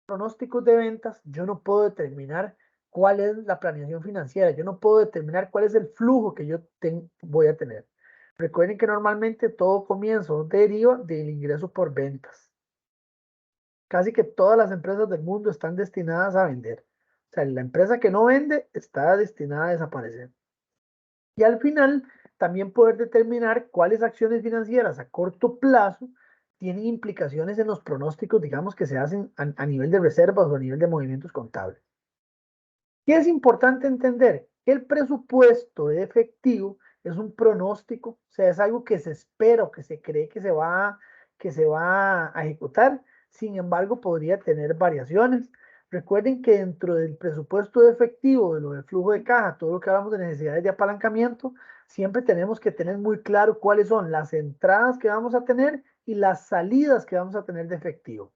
pronósticos de ventas, yo no puedo determinar cuál es la planeación financiera, yo no puedo determinar cuál es el flujo que yo voy a tener. Recuerden que normalmente todo comienza o deriva del ingreso por ventas. Casi que todas las empresas del mundo están destinadas a vender. O sea, la empresa que no vende está destinada a desaparecer. Y al final, también poder determinar cuáles acciones financieras a corto plazo tienen implicaciones en los pronósticos, digamos, que se hacen a nivel de reservas o a nivel de movimientos contables. ¿Qué es importante entender? Que el presupuesto de efectivo es un pronóstico, o sea, es algo que se espera o que se cree que se va a ejecutar. Sin embargo, podría tener variaciones. Recuerden que dentro del presupuesto de efectivo, de lo del flujo de caja, todo lo que hablamos de necesidades de apalancamiento, siempre tenemos que tener muy claro cuáles son las entradas que vamos a tener y las salidas que vamos a tener de efectivo.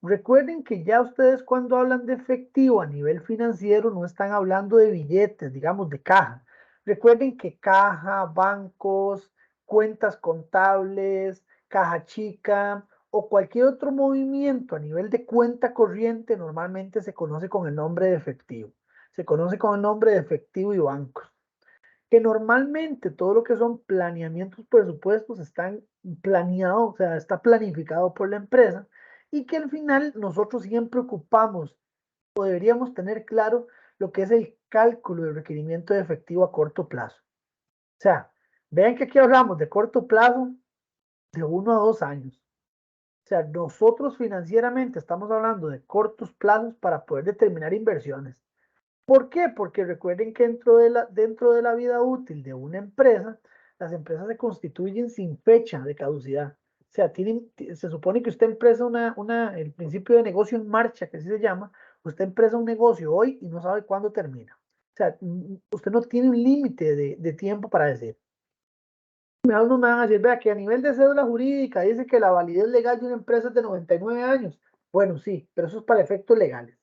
Recuerden que ya ustedes cuando hablan de efectivo a nivel financiero no están hablando de billetes, digamos, de caja. Recuerden que caja, bancos, cuentas contables, caja chica o cualquier otro movimiento a nivel de cuenta corriente normalmente se conoce con el nombre de efectivo. Se conoce con el nombre de efectivo y bancos. Que normalmente todo lo que son planeamientos presupuestos están planeados, o sea, está planificado por la empresa y que al final nosotros siempre ocupamos o deberíamos tener claro lo que es el cálculo del requerimiento de efectivo a corto plazo. O sea, vean que aquí hablamos de corto plazo de 1 a 2 años. O sea, nosotros financieramente estamos hablando de cortos plazos para poder determinar inversiones. ¿Por qué? Porque recuerden que dentro de la vida útil de una empresa, las empresas se constituyen sin fecha de caducidad. O sea, se supone que usted empresa el principio de negocio en marcha, que así se llama, usted empresa un negocio hoy y no sabe cuándo termina. O sea, usted no tiene un límite de tiempo para decir. Unos me van a decir, vea que a nivel de cédula jurídica dice que la validez legal de una empresa es de 99 años. Bueno, sí, pero eso es para efectos legales.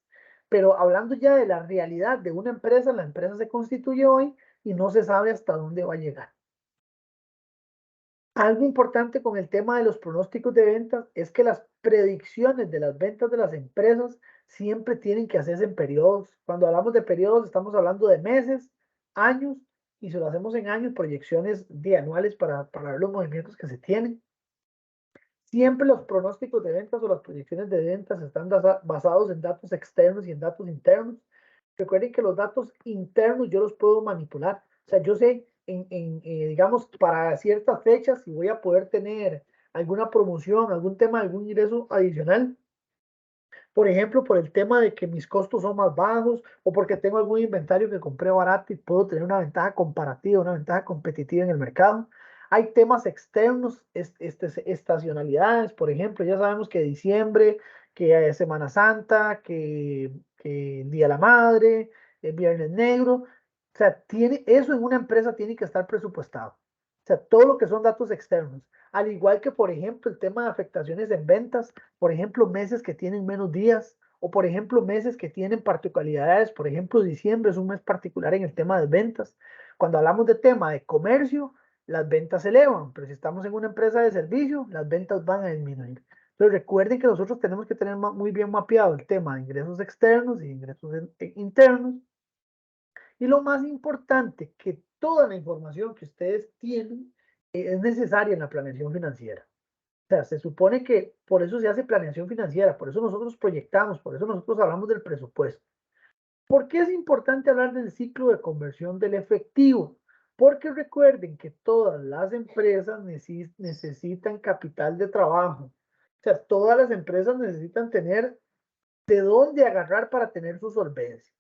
Pero hablando ya de la realidad de una empresa, la empresa se constituye hoy y no se sabe hasta dónde va a llegar. Algo importante con el tema de los pronósticos de ventas es que las predicciones de las ventas de las empresas siempre tienen que hacerse en periodos. Cuando hablamos de periodos estamos hablando de meses, años, y si lo hacemos en años, proyecciones de anuales para ver los movimientos que se tienen. Siempre los pronósticos de ventas o las proyecciones de ventas están basados en datos externos y en datos internos. Recuerden que los datos internos yo los puedo manipular. O sea, yo sé, digamos, para ciertas fechas si voy a poder tener alguna promoción, algún tema, algún ingreso adicional. Por ejemplo, por el tema de que mis costos son más bajos o porque tengo algún inventario que compré barato y puedo tener una ventaja comparativa, una ventaja competitiva en el mercado. Hay temas externos, estacionalidades, por ejemplo, ya sabemos que diciembre, que Semana Santa, que el Día de la Madre, el Viernes Negro. O sea, eso en una empresa tiene que estar presupuestado. O sea, todo lo que son datos externos. Al igual que, por ejemplo, el tema de afectaciones en ventas, por ejemplo, meses que tienen menos días o, por ejemplo, meses que tienen particularidades. Por ejemplo, diciembre es un mes particular en el tema de ventas. Cuando hablamos de tema de comercio, las ventas se elevan, pero si estamos en una empresa de servicio, las ventas van a disminuir. Entonces, recuerden que nosotros tenemos que tener muy bien mapeado el tema de ingresos externos y ingresos internos. Y lo más importante, que toda la información que ustedes tienen es necesaria en la planeación financiera. O sea, se supone que por eso se hace planeación financiera, por eso nosotros proyectamos, por eso nosotros hablamos del presupuesto. ¿Por qué es importante hablar del ciclo de conversión del efectivo? Porque recuerden que todas las empresas necesitan capital de trabajo. O sea, todas las empresas necesitan tener de dónde agarrar para tener su solvencia.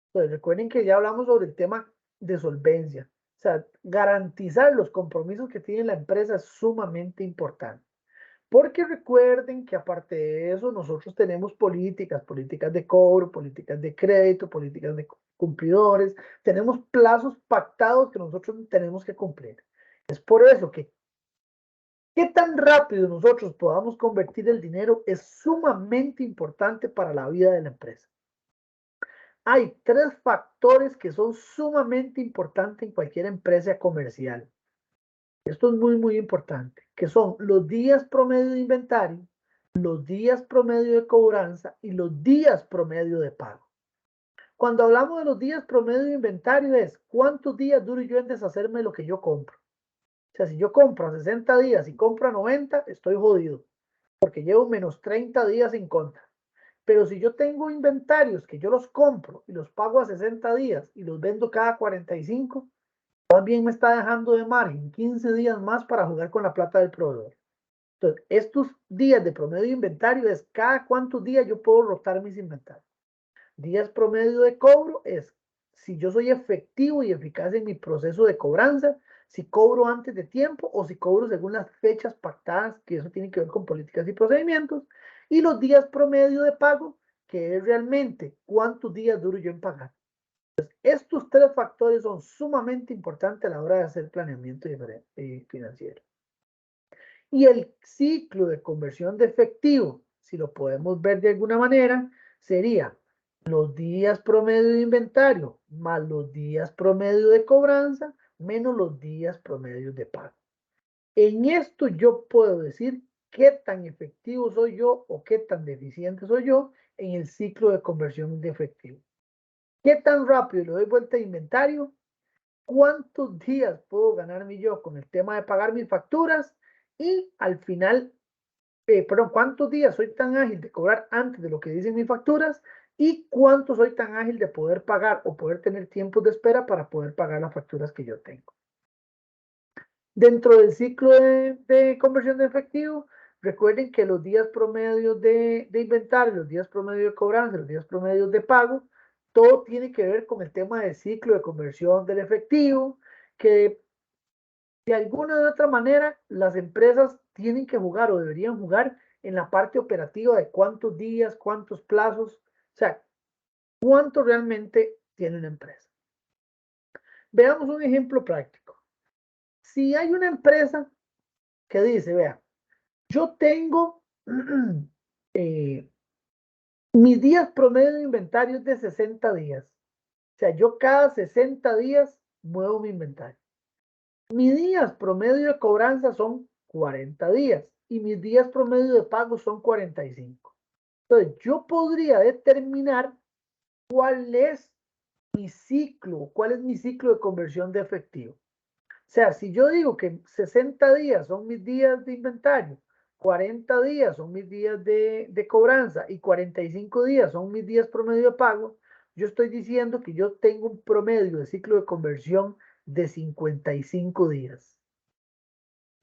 Entonces, recuerden que ya hablamos sobre el tema de solvencia. O sea, garantizar los compromisos que tiene la empresa es sumamente importante. Porque recuerden que aparte de eso, nosotros tenemos políticas de cobro, políticas de crédito, políticas de cumplidores, tenemos plazos pactados que nosotros tenemos que cumplir. Es por eso que qué tan rápido nosotros podamos convertir el dinero es sumamente importante para la vida de la empresa. Hay 3 factores que son sumamente importantes en cualquier empresa comercial. Esto es muy, muy importante, que son los días promedio de inventario, los días promedio de cobranza y los días promedio de pago. Cuando hablamos de los días promedio de inventario es cuántos días duro yo en deshacerme de lo que yo compro. O sea, si yo compro a 60 días y compro a 90, estoy jodido, porque llevo menos 30 días en contra. Pero si yo tengo inventarios que yo los compro y los pago a 60 días y los vendo cada 45, más bien me está dejando de margen 15 días más para jugar con la plata del proveedor. Entonces, estos días de promedio de inventario es cada cuántos días yo puedo rotar mis inventarios. Días promedio de cobro es si yo soy efectivo y eficaz en mi proceso de cobranza, si cobro antes de tiempo o si cobro según las fechas pactadas, que eso tiene que ver con políticas y procedimientos, y los días promedio de pago, que es realmente cuántos días duro yo en pagar. Entonces, estos tres factores son sumamente importantes a la hora de hacer planeamiento financiero. Y el ciclo de conversión de efectivo, si lo podemos ver de alguna manera, sería los días promedio de inventario más los días promedio de cobranza menos los días promedio de pago. En esto yo puedo decir qué tan efectivo soy yo o qué tan deficiente soy yo en el ciclo de conversión de efectivo. ¿Qué tan rápido le doy vuelta a inventario? ¿Cuántos días puedo ganarme yo con el tema de pagar mis facturas? Y al final, ¿cuántos días soy tan ágil de cobrar antes de lo que dicen mis facturas? ¿Y cuánto soy tan ágil de poder pagar o poder tener tiempos de espera para poder pagar las facturas que yo tengo? Dentro del ciclo de conversión de efectivo, recuerden que los días promedios de inventario, los días promedio de cobranza, los días promedios de pago, todo tiene que ver con el tema del ciclo de conversión del efectivo, que de alguna u otra manera las empresas tienen que jugar o deberían jugar en la parte operativa de cuántos días, cuántos plazos, o sea, cuánto realmente tiene una empresa. Veamos un ejemplo práctico. Si hay una empresa que dice, vea, yo tengo mis días promedio de inventario de 60 días. O sea, yo cada 60 días muevo mi inventario. Mis días promedio de cobranza son 40 días y mis días promedio de pago son 45. Entonces, yo podría determinar cuál es mi ciclo, cuál es mi ciclo de conversión de efectivo. O sea, si yo digo que 60 días son mis días de inventario, 40 días son mis días de cobranza y 45 días son mis días promedio de pago, yo estoy diciendo que yo tengo un promedio de ciclo de conversión de 55 días.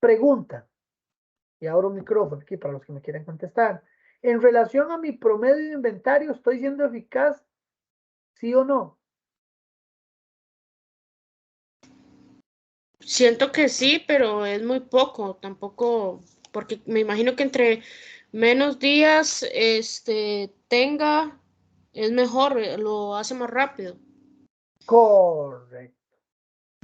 Pregunta, y abro un micrófono aquí para los que me quieran contestar. En relación a mi promedio de inventario, ¿estoy siendo eficaz? ¿Sí o no? Siento que sí, pero es muy poco, tampoco, porque me imagino que entre menos días tenga, es mejor, lo hace más rápido. Correcto.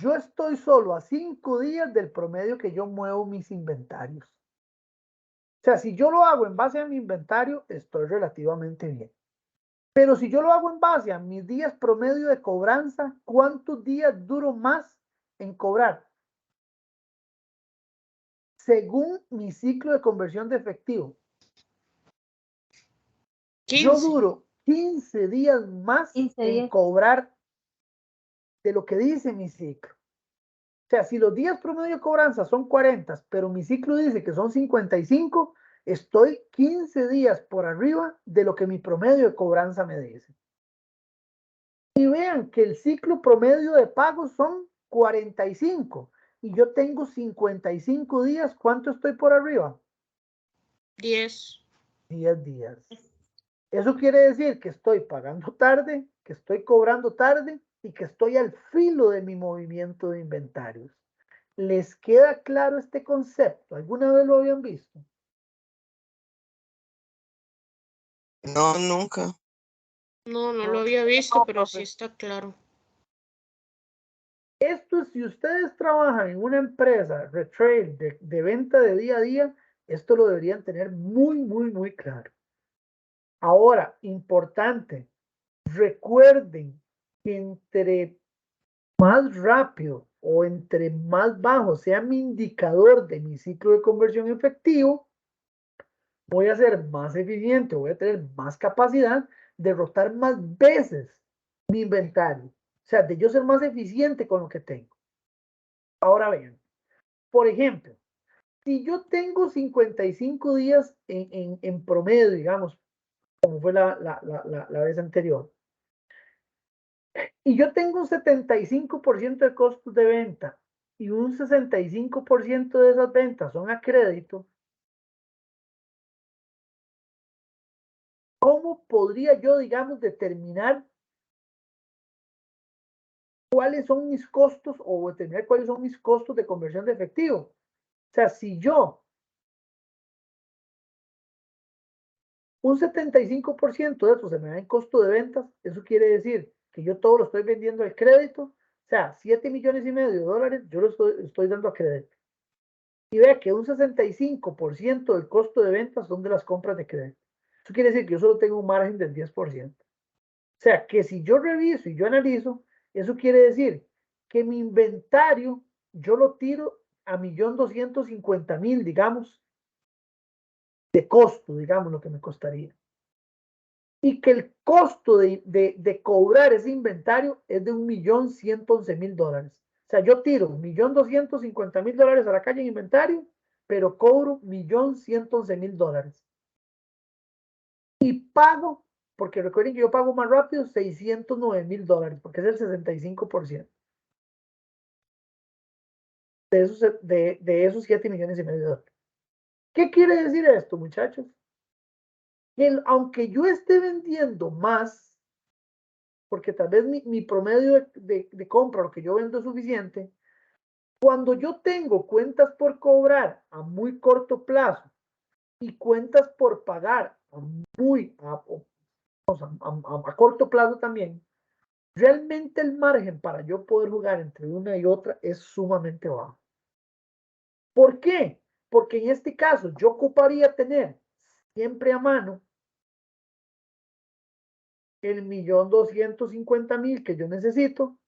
Yo estoy solo a 5 días del promedio que yo muevo mis inventarios. O sea, si yo lo hago en base a mi inventario, estoy relativamente bien. Pero si yo lo hago en base a mis días promedio de cobranza, ¿cuántos días duro más en cobrar? Según mi ciclo de conversión de efectivo, yo 15. duro 15 días más 15 en días. cobrar de lo que dice mi ciclo. O sea, si los días promedio de cobranza son 40, pero mi ciclo dice que son 55, estoy 15 días por arriba de lo que mi promedio de cobranza me dice. Y vean que el ciclo promedio de pago son 45 y yo tengo 55 días. ¿Cuánto estoy por arriba? 10. 10 días. Eso quiere decir que estoy pagando tarde, que estoy cobrando tarde y que estoy al filo de mi movimiento de inventarios. ¿Les queda claro este concepto? ¿Alguna vez lo habían visto? No, nunca. No, no lo había visto, pero sí está claro. Esto es, si ustedes trabajan en una empresa retail de venta de día a día, esto lo deberían tener muy, muy, muy claro. Ahora, importante, recuerden que entre más rápido o entre más bajo sea mi indicador de mi ciclo de conversión efectivo, voy a ser más eficiente, voy a tener más capacidad de rotar más veces mi inventario. O sea, de yo ser más eficiente con lo que tengo. Ahora vean, por ejemplo, si yo tengo 55 días en promedio, digamos, como fue la vez anterior, y yo tengo un 75% de costos de venta y un 65% de esas ventas son a crédito, ¿cómo podría yo, digamos, determinar cuáles son mis costos o determinar cuáles son mis costos de conversión de efectivo? O sea, si yo un 75% de eso se me da en costo de ventas, eso quiere decir que yo todo lo estoy vendiendo al crédito, o sea, 7,5 millones de dólares yo lo estoy dando a crédito. Y vea que un 65% del costo de ventas son de las compras de crédito. Eso quiere decir que yo solo tengo un margen del 10%. O sea, que si yo reviso y yo analizo, eso quiere decir que mi inventario yo lo tiro a 1,250,000, digamos, de costo, digamos, lo que me costaría. Y que el costo de cobrar ese inventario es de 1,111,000 dólares. O sea, yo tiro 1,250,000 dólares a la calle en inventario, pero cobro 1,111,000 dólares. Y pago, porque recuerden que yo pago más rápido, 609,000 dólares, porque es el 65% de esos 7,5 millones de dólares. ¿Qué quiere decir esto, muchachos? Que aunque yo esté vendiendo más, porque tal vez mi promedio de compra, lo que yo vendo es suficiente, cuando yo tengo cuentas por cobrar a muy corto plazo y cuentas por pagar a corto plazo también, realmente el margen para yo poder jugar entre una y otra es sumamente bajo. ¿Por qué? Porque en este caso yo ocuparía tener siempre a mano el 1,250,000 que yo necesito,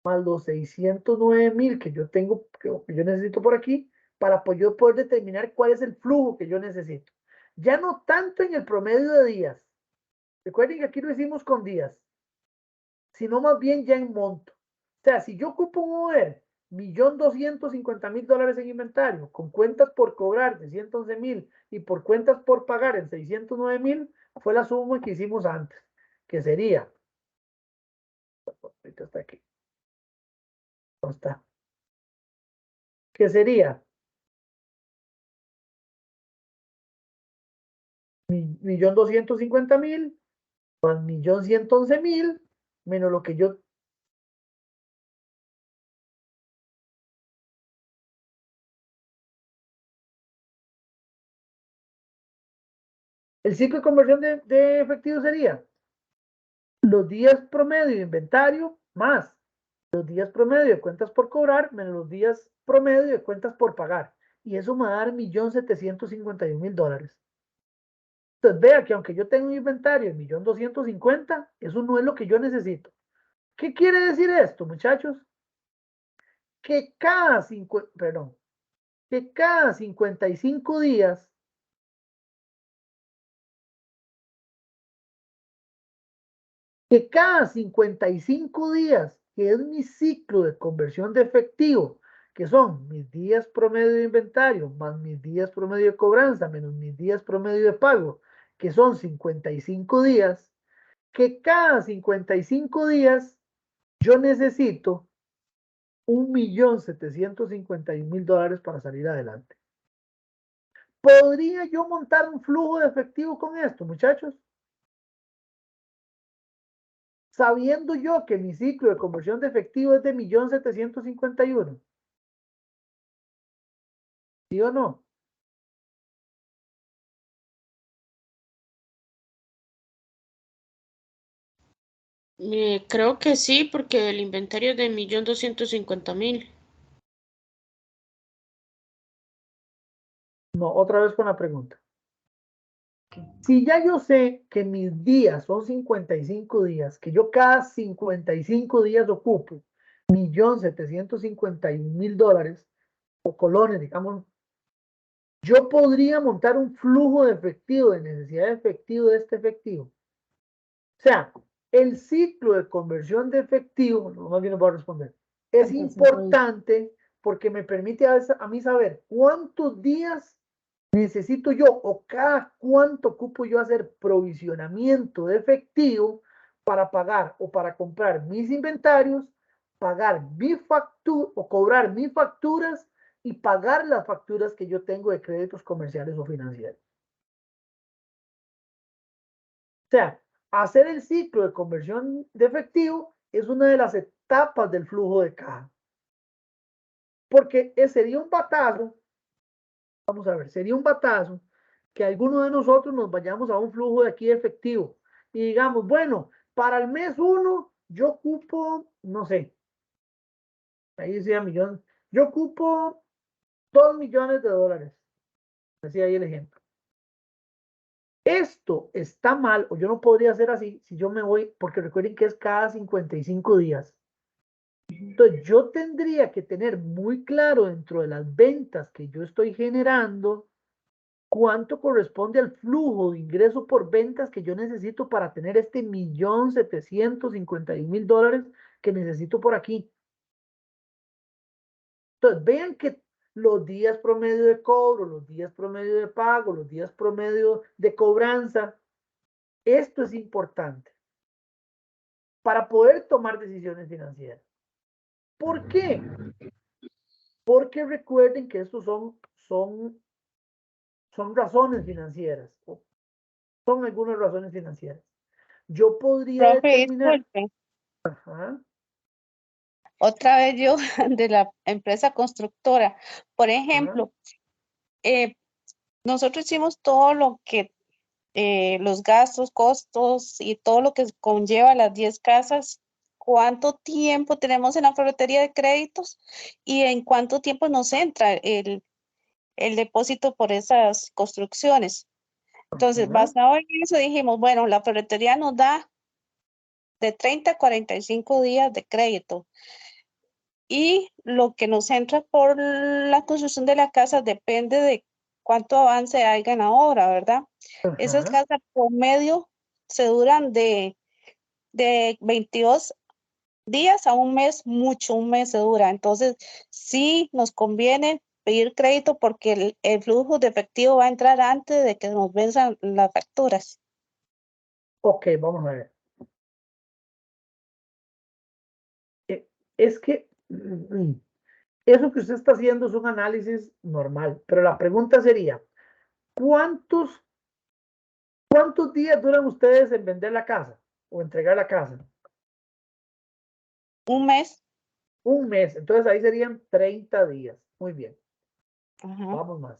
más los 609,000 que yo tengo, que yo necesito por aquí, para yo poder determinar cuál es el flujo que yo necesito. Ya no tanto en el promedio de días. Recuerden que aquí lo hicimos con días, sino más bien ya en monto. O sea, si yo ocupo mover 1,250,000 dólares en inventario, con cuentas por cobrar de 111,000 y por cuentas por pagar en 609,000, fue la suma que hicimos antes, que sería, ahorita está aquí, no está, que sería 1,250,000 más 1,111,000 menos lo que yo. El ciclo de conversión de efectivo sería los días promedio de inventario más los días promedio de cuentas por cobrar menos los días promedio de cuentas por pagar. Y eso me va a dar 1,751,000 dólares. Entonces vea que aunque yo tengo un inventario de 1,250,000, eso no es lo que yo necesito. ¿Qué quiere decir esto, muchachos? Que que cada 55 días que cada 55 días, que es mi ciclo de conversión de efectivo, que son mis días promedio de inventario, más mis días promedio de cobranza, menos mis días promedio de pago, que son 55 días, que cada 55 días yo necesito 1,751,000 dólares para salir adelante. ¿Podría yo montar un flujo de efectivo con esto, muchachos? Sabiendo yo que mi ciclo de conversión de efectivo es de 1,751,000. ¿Sí o no? Creo que sí, porque el inventario es de 1,250,000. No, otra vez con la pregunta. Si ya yo sé que mis días son 55 días, que yo cada 55 días ocupo 1,751,000 dólares o colones, digamos, yo podría montar un flujo de efectivo, de necesidad de efectivo de este efectivo. O sea, el ciclo de conversión de efectivo, no, más bien no voy a responder, es 35 días. importante porque me permite a mí saber cuántos días necesito yo o cada cuánto ocupo yo hacer provisionamiento de efectivo para pagar o para comprar mis inventarios, pagar mi factura o cobrar mis facturas y pagar las facturas que yo tengo de créditos comerciales o financieros. O sea, hacer el ciclo de conversión de efectivo es una de las etapas del flujo de caja. Porque sería un batazo, vamos a ver, sería un batazo que alguno de nosotros nos vayamos a un flujo de aquí de efectivo y digamos, bueno, para el mes 1 yo ocupo, no sé, ahí decía millón, yo ocupo 2 millones de dólares. Así ahí el ejemplo. Esto está mal, o yo no podría hacer así si yo me voy, porque recuerden que es cada 55 días. Entonces, yo tendría que tener muy claro dentro de las ventas que yo estoy generando cuánto corresponde al flujo de ingreso por ventas que yo necesito para tener este $1.751.000 que necesito por aquí. Entonces, vean que los días promedio de cobro, los días promedio de pago, los días promedio de cobranza, esto es importante para poder tomar decisiones financieras. ¿Por qué? Porque recuerden que estos son razones financieras. Son algunas razones financieras. Yo podría Profe, determinar. disculpe, Ajá, otra vez yo de la empresa constructora. Por ajá, ejemplo, nosotros hicimos todo lo que los gastos, costos y todo lo que conlleva las 10 casas. ¿Cuánto tiempo tenemos en la ferretería de créditos y en cuánto tiempo nos entra el depósito por esas construcciones? Entonces, ajá. basado en eso, dijimos, bueno, la ferretería nos da de 30 a 45 días de crédito. Y lo que nos entra por la construcción de la casa depende de cuánto avance haya en la obra, ¿verdad? Esas Ajá. casas por medio se duran de 22 días a un mes, mucho, un mes se dura. Entonces, sí nos conviene pedir crédito porque el flujo de efectivo va a entrar antes de que nos venzan las facturas. Ok, vamos a ver. Es que eso que usted está haciendo es un análisis normal, pero la pregunta sería, ¿cuántos días duran ustedes en vender la casa o entregar la casa? Un mes. Un mes, entonces ahí serían 30 días. Muy bien, Ajá. vamos más.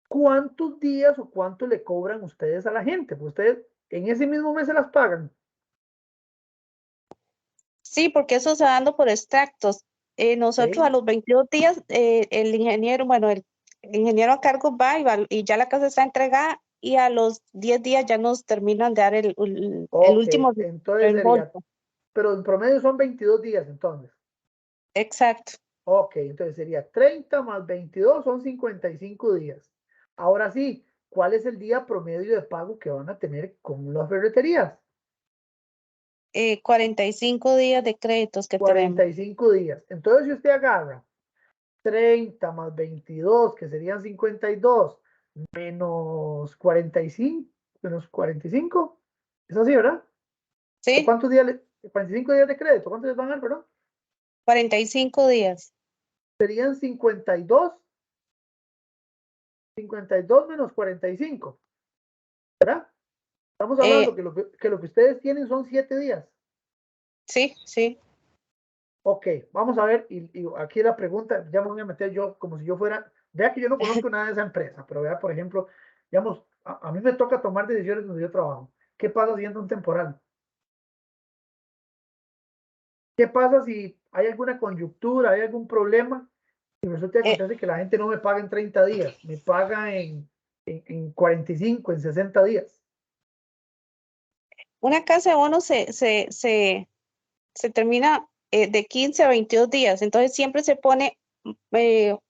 ¿Cuántos días o cuánto le cobran ustedes a la gente? Pues ustedes en ese mismo mes se las pagan. Sí, porque eso se va dando por extractos. Nosotros a ¿Ok? los 22 días, el ingeniero, bueno, el ingeniero a cargo va y ya la casa está entregada y a los 10 días ya nos terminan de dar el Ok, último entonces sería, reembolso. pero en promedio son 22 días entonces. Exacto. Ok, entonces sería 30 más 22 son 55 días. Ahora sí, ¿cuál es el día promedio de pago que van a tener con las ferreterías? 45 días de créditos que tenemos. 45 días. Entonces, si usted agarra 30 más 22, que serían 52, menos 45, ¿es así, verdad? ¿O ¿Sí? cuántos días, 45 días de crédito? ¿Cuántos les van a dar, perdón? 45 días. Serían 52 menos 45, ¿verdad? Estamos Eh, hablando que lo que ustedes tienen son 7 días. sí, sí. Ok, vamos a ver, y aquí la pregunta, ya me voy a meter yo como si yo fuera, vea que yo no conozco nada de esa empresa, pero vea, por ejemplo, digamos, a mí me toca tomar decisiones donde yo trabajo. ¿Qué pasa si entra un temporal? ¿Qué pasa si hay alguna coyuntura, hay algún problema? Y resulta que Eh, acontece que la gente no me paga en 30 días, me paga en 45, en 60 días. una casa de bono se termina de 15 a 22 días, entonces siempre se pone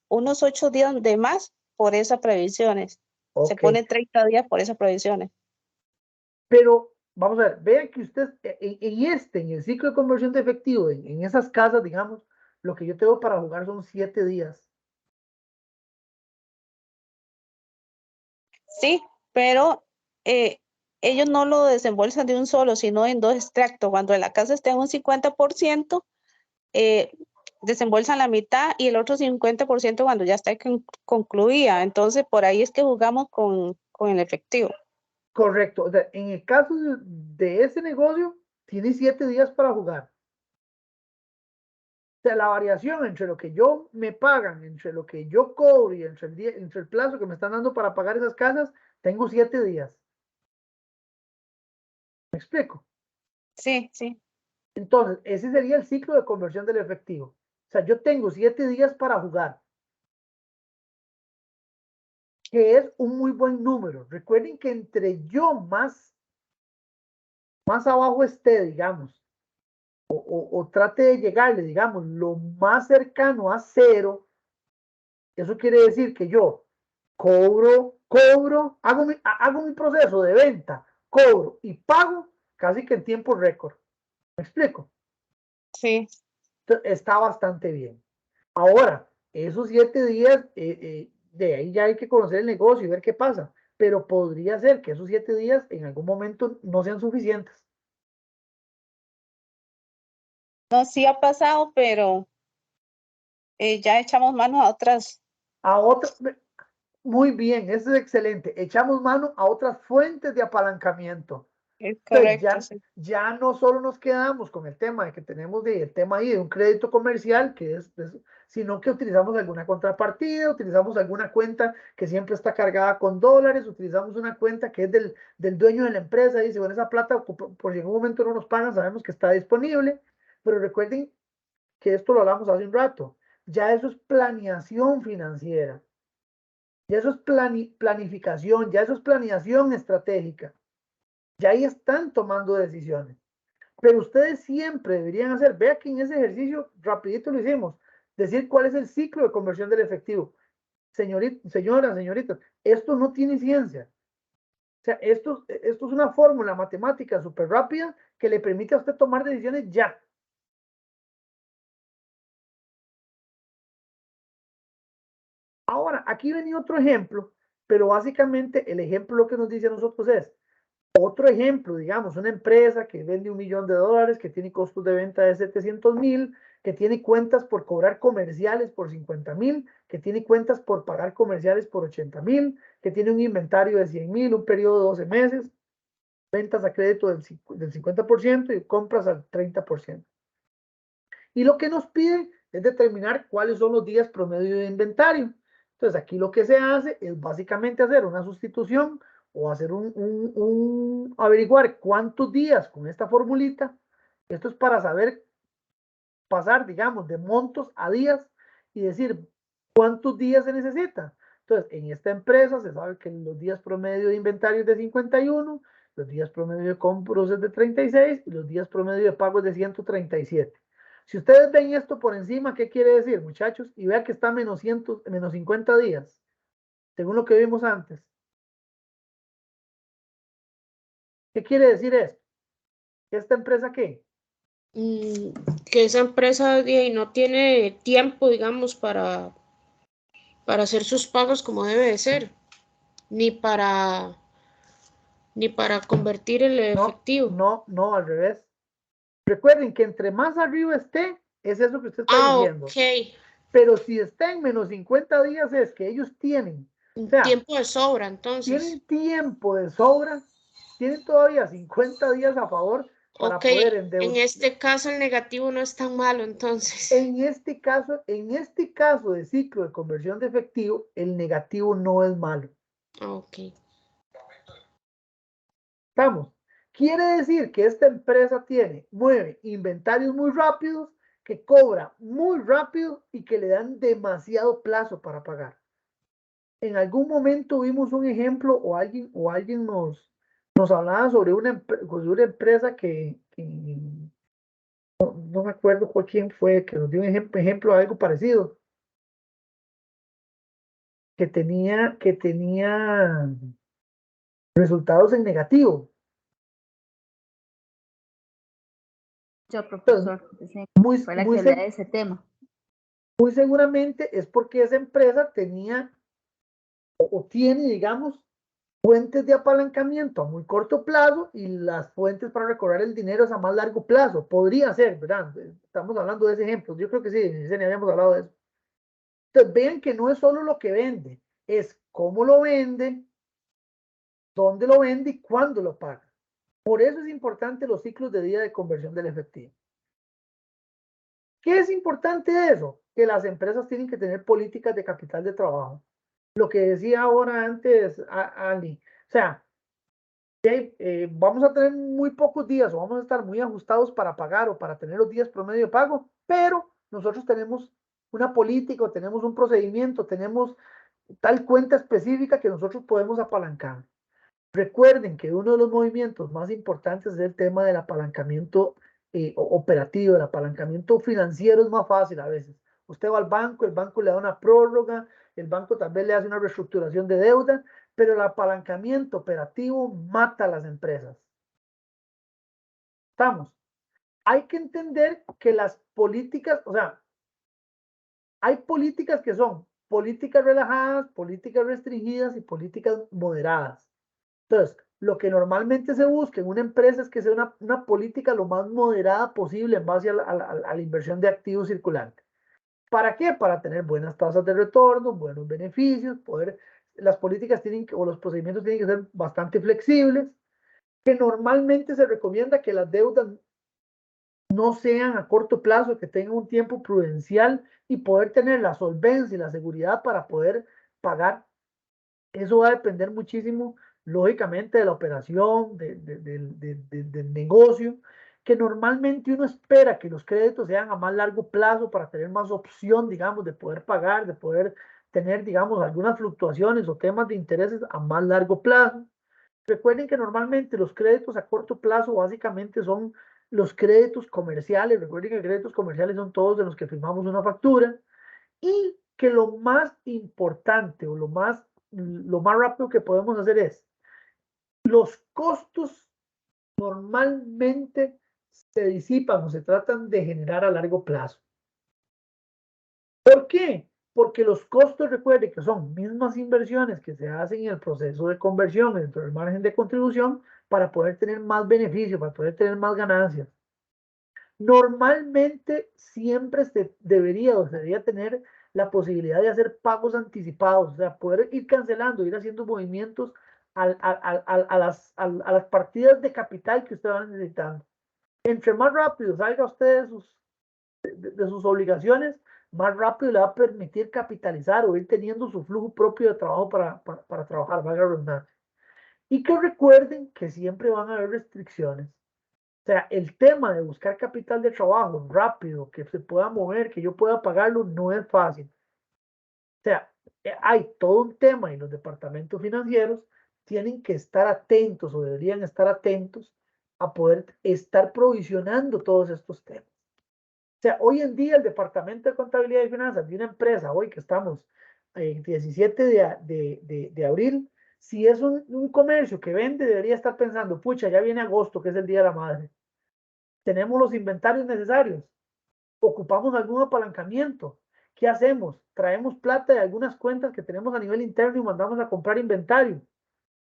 unos 8 días de más por esas previsiones. Se Ok. pone 30 días por esas previsiones. Pero vamos a ver, vean que usted en el ciclo de conversión de efectivo, en esas casas, digamos, lo que yo tengo para jugar son 7 días. Sí, pero ellos no lo desembolsan de un solo, sino en dos extractos. Cuando la casa esté en un 50%, desembolsan la mitad y el otro 50% cuando ya está concluida. Entonces, por ahí es que jugamos con el efectivo. Correcto. O sea, en el caso de ese negocio, tiene 7 días para jugar. O sea, la variación entre lo que yo me pagan, entre lo que yo cobro y entre el plazo que me están dando para pagar esas casas, tengo 7 días. ¿Me explico? Sí, sí. Entonces, ese sería el ciclo de conversión del efectivo. O sea, yo tengo 7 días para jugar, que es un muy buen número. Recuerden que entre yo más abajo esté, digamos, o trate de llegarle, digamos, lo más cercano a cero, eso quiere decir que yo hago mi proceso de venta, cobro y pago casi que en tiempo récord. ¿Me explico? Sí. Está bastante bien. Ahora, esos 7 días, de ahí ya hay que conocer el negocio y ver qué pasa, pero podría ser que esos 7 días en algún momento no sean suficientes. No, sí ha pasado, pero ya echamos mano a otras. A otra, muy bien, eso es excelente. Echamos mano a otras fuentes de apalancamiento. Es Entonces, correcto, sí. ya no solo nos quedamos con el tema de que tenemos el tema ahí de un crédito comercial, sino que utilizamos alguna contrapartida, utilizamos alguna cuenta que siempre está cargada con dólares, utilizamos una cuenta que es del dueño de la empresa, y dice, bueno, esa plata, por si en un momento no nos pagan, sabemos que está disponible, pero recuerden que esto lo hablamos hace un rato, ya eso es planeación financiera, ya eso es planificación, ya eso es planeación estratégica. Ya ahí están tomando decisiones. Pero ustedes siempre deberían hacer, vea que en ese ejercicio rapidito lo hicimos, decir cuál es el ciclo de conversión del efectivo. Señoras, señoritas, esto no tiene ciencia. O sea, esto es una fórmula matemática súper rápida que le permite a usted tomar decisiones ya. Ahora, aquí venía otro ejemplo, pero básicamente el ejemplo lo que nos dice a nosotros es, otro ejemplo, digamos, una empresa que vende $1.000.000, que tiene costos de venta de 700,000, que tiene cuentas por cobrar comerciales por 50,000, que tiene cuentas por pagar comerciales por 80,000, que tiene un inventario de 100,000, un periodo de 12 meses, ventas a crédito del 50% y compras al 30%. Y lo que nos pide es determinar cuáles son los días promedio de inventario. Entonces, aquí lo que se hace es básicamente hacer una sustitución o hacer averiguar cuántos días con esta formulita. Esto es para saber pasar, digamos, de montos a días y decir cuántos días se necesita. Entonces, en esta empresa se sabe que los días promedio de inventario es de 51, los días promedio de compras es de 36 y los días promedio de pago es de 137. Si ustedes ven esto por encima, ¿qué quiere decir, muchachos? Y vean que está menos 50 días, según lo que vimos antes. ¿Qué quiere decir esto? ¿Esta empresa qué? Que esa empresa no tiene tiempo, digamos, para hacer sus pagos como debe de ser, ni para convertir el efectivo. No, al revés. Recuerden que entre más arriba esté, es eso que usted está diciendo. Ok. Pero si está en menos 50 días es que ellos tienen, o sea, Tiempo de sobra, entonces. tienen tiempo de sobra, tienen todavía 50 días a favor para Ok, poder en este caso el negativo no es tan malo, entonces. En este caso de ciclo de conversión de efectivo, el negativo no es malo. Ok. Estamos. Quiere decir que esta empresa mueve inventarios muy rápidos, que cobra muy rápido y que le dan demasiado plazo para pagar. En algún momento vimos un ejemplo o alguien nos hablaba sobre una empresa que no me acuerdo quién fue, que nos dio un ejemplo de algo parecido. que tenía resultados en negativo. Yo, profesor, fue la que hablé de ese tema. Muy seguramente es porque esa empresa tenía o tiene, digamos, fuentes de apalancamiento a muy corto plazo y las fuentes para recobrar el dinero es a más largo plazo. Podría ser, ¿verdad? Estamos hablando de ese ejemplo. Yo creo que sí, ni habíamos hablado de eso. Entonces, vean que no es solo lo que vende, es cómo lo vende, dónde lo vende y cuándo lo paga. Por eso es importante los ciclos de vida de conversión del efectivo. ¿Qué es importante de eso? Que las empresas tienen que tener políticas de capital de trabajo. Lo que decía ahora antes Ali. O sea, vamos a tener muy pocos días o vamos a estar muy ajustados para pagar o para tener los días promedio de pago, pero nosotros tenemos una política o tenemos un procedimiento, tenemos tal cuenta específica que nosotros podemos apalancar. Recuerden que uno de los movimientos más importantes es el tema del apalancamiento operativo, el apalancamiento financiero es más fácil a veces. Usted va al banco, el banco le da una prórroga, el banco tal vez le hace una reestructuración de deuda, pero el apalancamiento operativo mata a las empresas. Estamos. Hay que entender que las políticas, o sea, hay políticas que son políticas relajadas, políticas restringidas y políticas moderadas. Entonces, lo que normalmente se busca en una empresa es que sea una política lo más moderada posible en base a la inversión de activos circulantes. ¿Para qué? Para tener buenas tasas de retorno, buenos beneficios, las políticas o los procedimientos tienen que ser bastante flexibles, que normalmente se recomienda que las deudas no sean a corto plazo, que tengan un tiempo prudencial y poder tener la solvencia y la seguridad para poder pagar. Eso va a depender muchísimo, lógicamente, de la operación, del negocio, que normalmente uno espera que los créditos sean a más largo plazo para tener más opción, digamos, de poder pagar, de poder tener, digamos, algunas fluctuaciones o temas de intereses a más largo plazo. Recuerden que normalmente los créditos a corto plazo básicamente son los créditos comerciales. Recuerden que créditos comerciales son todos de los que firmamos una factura y que lo más importante o lo más rápido que podemos hacer es los costos normalmente se disipan o se tratan de generar a largo plazo. ¿Por qué? Porque los costos, recuerde que son mismas inversiones que se hacen en el proceso de conversión dentro del margen de contribución para poder tener más beneficio, para poder tener más ganancias. Normalmente siempre se debería tener la posibilidad de hacer pagos anticipados, o sea, poder ir cancelando, ir haciendo movimientos a las partidas de capital que usted va necesitando. Entre más rápido salga usted de sus obligaciones, más rápido le va a permitir capitalizar o ir teniendo su flujo propio de trabajo para trabajar, valga la redundancia. Y que recuerden que siempre van a haber restricciones. O sea, el tema de buscar capital de trabajo rápido, que se pueda mover, que yo pueda pagarlo, no es fácil. O sea, hay todo un tema y los departamentos financieros tienen que estar atentos o deberían estar atentos a poder estar provisionando todos estos temas. O sea, hoy en día el Departamento de Contabilidad y Finanzas de una empresa, hoy que estamos en 17 de abril, si es un comercio que vende, debería estar pensando, pucha, ya viene agosto, que es el Día de la Madre. Tenemos los inventarios necesarios. Ocupamos algún apalancamiento. ¿Qué hacemos? Traemos plata de algunas cuentas que tenemos a nivel interno y mandamos a comprar inventario.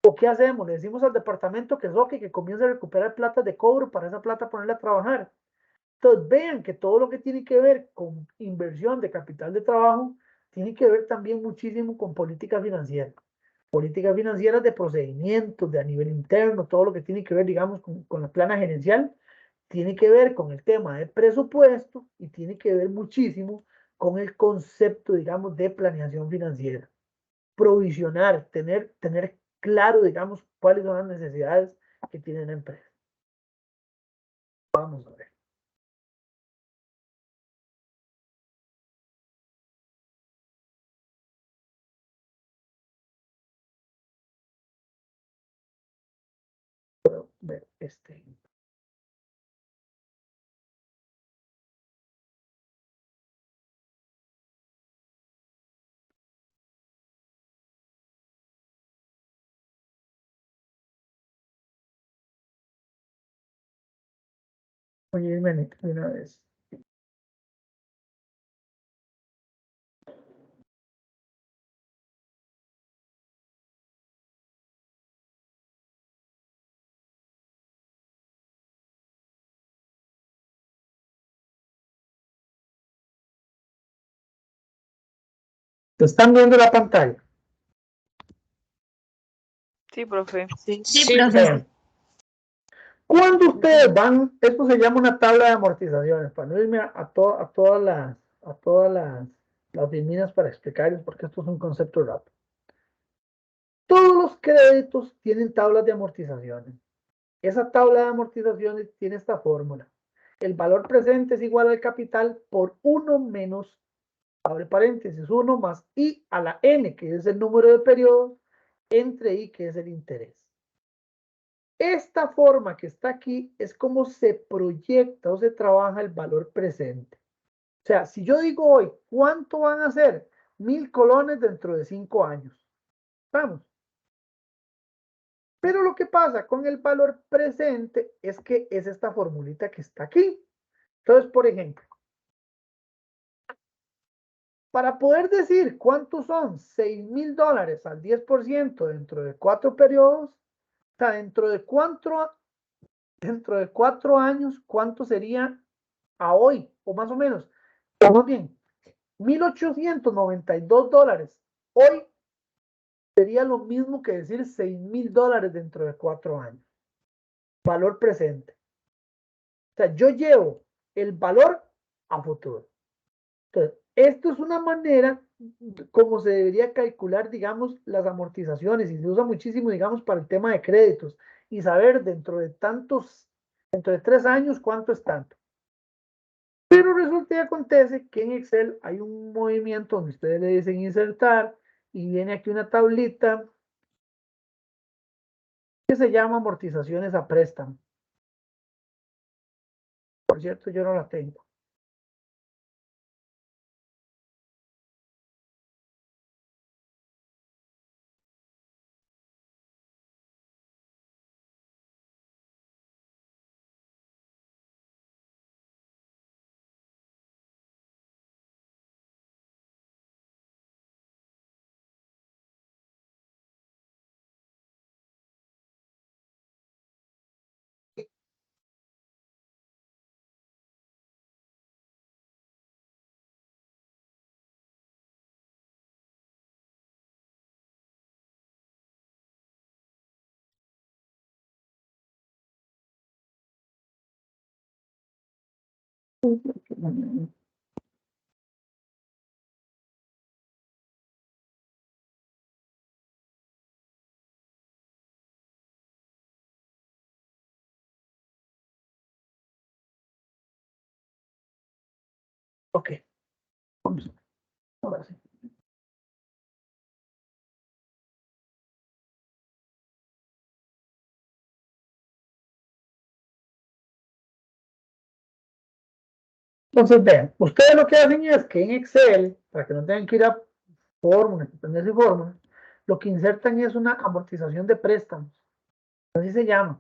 ¿O qué hacemos? Le decimos al departamento que comience a recuperar plata de cobro para esa plata ponerla a trabajar. Entonces vean que todo lo que tiene que ver con inversión de capital de trabajo tiene que ver también muchísimo con política financiera. Políticas financieras de procedimientos, de a nivel interno, todo lo que tiene que ver, digamos, con la plana gerencial, tiene que ver con el tema de presupuesto y tiene que ver muchísimo con el concepto, digamos, de planeación financiera. Provisionar, tener claro, digamos, cuáles son las necesidades que tiene la empresa. Vamos a ver. Ver este. Voy a irme de una vez. ¿Te están viendo la pantalla? Sí, profe. Sí, profe. Bien. Cuando ustedes van, esto se llama una tabla de amortizaciones, para no irme a todas las divinas para explicarles, porque esto es un concepto rápido. Todos los créditos tienen tablas de amortizaciones. Esa tabla de amortizaciones tiene esta fórmula. El valor presente es igual al capital por 1 menos, abre paréntesis, 1 más I a la N, que es el número de periodos, entre I, que es el interés. Esta forma que está aquí es como se proyecta o se trabaja el valor presente. O sea, si yo digo hoy, ¿cuánto van a ser? 1000 colones dentro de 5 años. Vamos. Pero lo que pasa con el valor presente es que es esta formulita que está aquí. Entonces, por ejemplo, para poder decir cuántos son $6,000 al 10% dentro de 4 periodos, o sea, dentro de 4 años, ¿cuánto sería a hoy? O más o menos, vamos bien, $1,892 hoy sería lo mismo que decir $6,000 dentro de 4 años. Valor presente. O sea, yo llevo el valor a futuro. Entonces, esto es una manera como se debería calcular, digamos, las amortizaciones y se usa muchísimo, digamos, para el tema de créditos y saber dentro de 3 años cuánto es tanto. Pero resulta y acontece que en Excel hay un movimiento donde ustedes le dicen insertar y viene aquí una tablita que se llama amortizaciones a préstamo. Por cierto, yo no la tengo. Ok, vamos. Ahora sí. Entonces, vean, ustedes lo que hacen es que en Excel, para que no tengan que ir a fórmulas, aprender fórmulas, lo que insertan es una amortización de préstamos. Así se llama.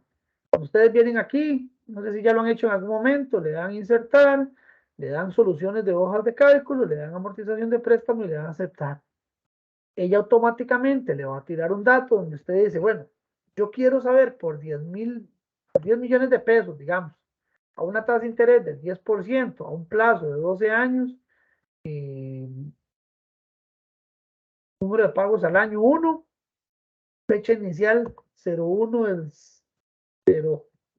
Cuando ustedes vienen aquí, no sé si ya lo han hecho en algún momento, le dan insertar, le dan soluciones de hojas de cálculo, le dan amortización de préstamo y le dan aceptar. Ella automáticamente le va a tirar un dato donde usted dice, bueno, yo quiero saber por 10 millones de pesos, digamos, a una tasa de interés del 10%, a un plazo de 12 años, número de pagos al año 1, fecha inicial 01 del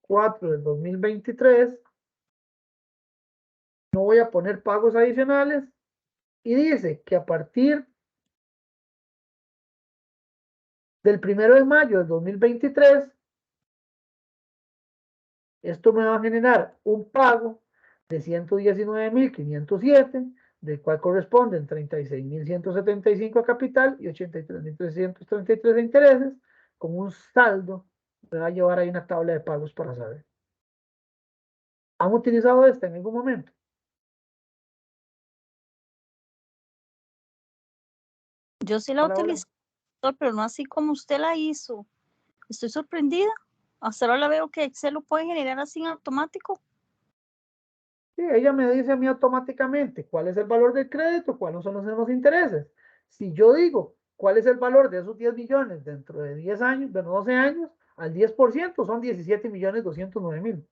04 del 2023, no voy a poner pagos adicionales, y dice que a partir del 1 de mayo del 2023, esto me va a generar un pago de 119,507, del cual corresponden 36,175 a capital y 83,333 de intereses, con un saldo. Me va a llevar ahí una tabla de pagos para saber. ¿Han utilizado esta en algún momento? Yo sí la utilicé, pero no así como usted la hizo. Estoy sorprendida. Hasta ahora la veo que Excel lo puede generar así en automático. Sí, ella me dice a mí automáticamente cuál es el valor del crédito, cuáles son los intereses. Si yo digo cuál es el valor de esos 10 millones dentro de 10 años, de 12 años, al 10% son 17.209.000,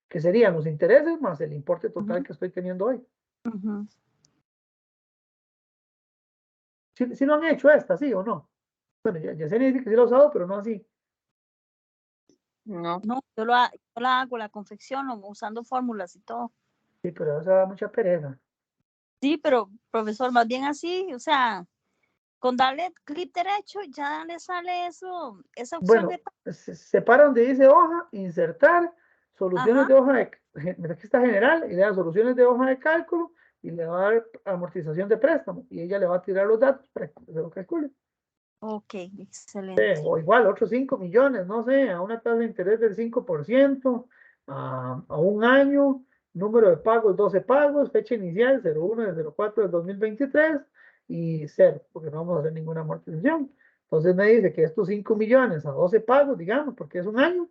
que serían los intereses más el importe total que estoy teniendo hoy. ¿Sí lo han hecho esta, sí o no? Bueno, ya se dice que sí lo he usado, pero no así. No, yo la hago, la confecciono usando fórmulas y todo. Sí, pero eso da mucha pereza. Sí, pero profesor, más bien así, o sea, con darle clic derecho ya le sale eso, esa opción Bueno, se para donde dice hoja, insertar, soluciones de hoja de, aquí está general, y le da soluciones de hoja de cálculo, y le va a dar amortización de préstamo, y ella le va a tirar los datos para que se lo calcule. Ok, excelente. O igual, otros 5 millones, no sé, a una tasa de interés del 5%, a un año, número de pagos, 12 pagos, fecha inicial, 01 del 04 del 2023, y 0, porque no vamos a hacer ninguna amortización. Entonces me dice que estos 5 millones a 12 pagos, digamos, porque es un año,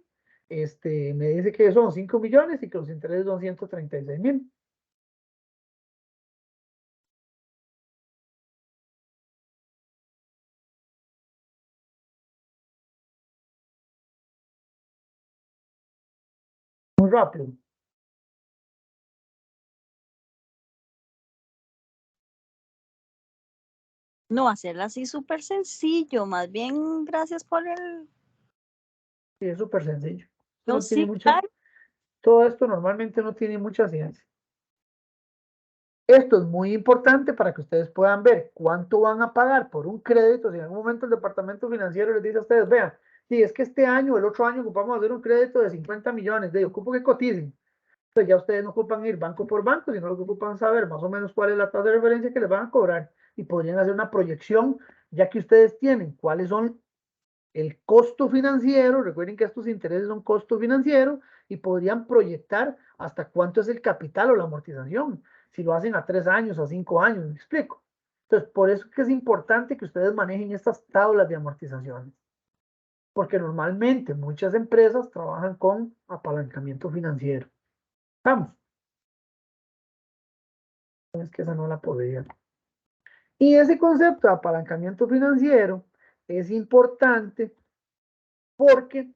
me dice que son 5 millones y que los intereses son 136.000. Muy rápido. No, hacerla así súper sencillo, más bien gracias por el... Sí, es súper sencillo. No, No tiene sí, mucha, claro. todo esto normalmente no tiene mucha ciencia. Esto es muy importante para que ustedes puedan ver cuánto van a pagar por un crédito. Si en algún momento el departamento financiero les dice a ustedes, vean, si es que este año o el otro año ocupamos hacer un crédito de 50 millones, de ocupo que coticen. Entonces ya ustedes no ocupan ir banco por banco, sino lo que ocupan saber más o menos cuál es la tasa de referencia que les van a cobrar. Y podrían hacer una proyección, ya que ustedes tienen cuáles son el costo financiero. Recuerden que estos intereses son costo financiero, y podrían proyectar hasta cuánto es el capital o la amortización, si lo hacen a 3 años, a 5 años, me explico. Entonces, por eso es que es importante que ustedes manejen estas tablas de amortizaciones, porque normalmente muchas empresas trabajan con apalancamiento financiero. Vamos. Es que esa no la podría. Y ese concepto de apalancamiento financiero es importante porque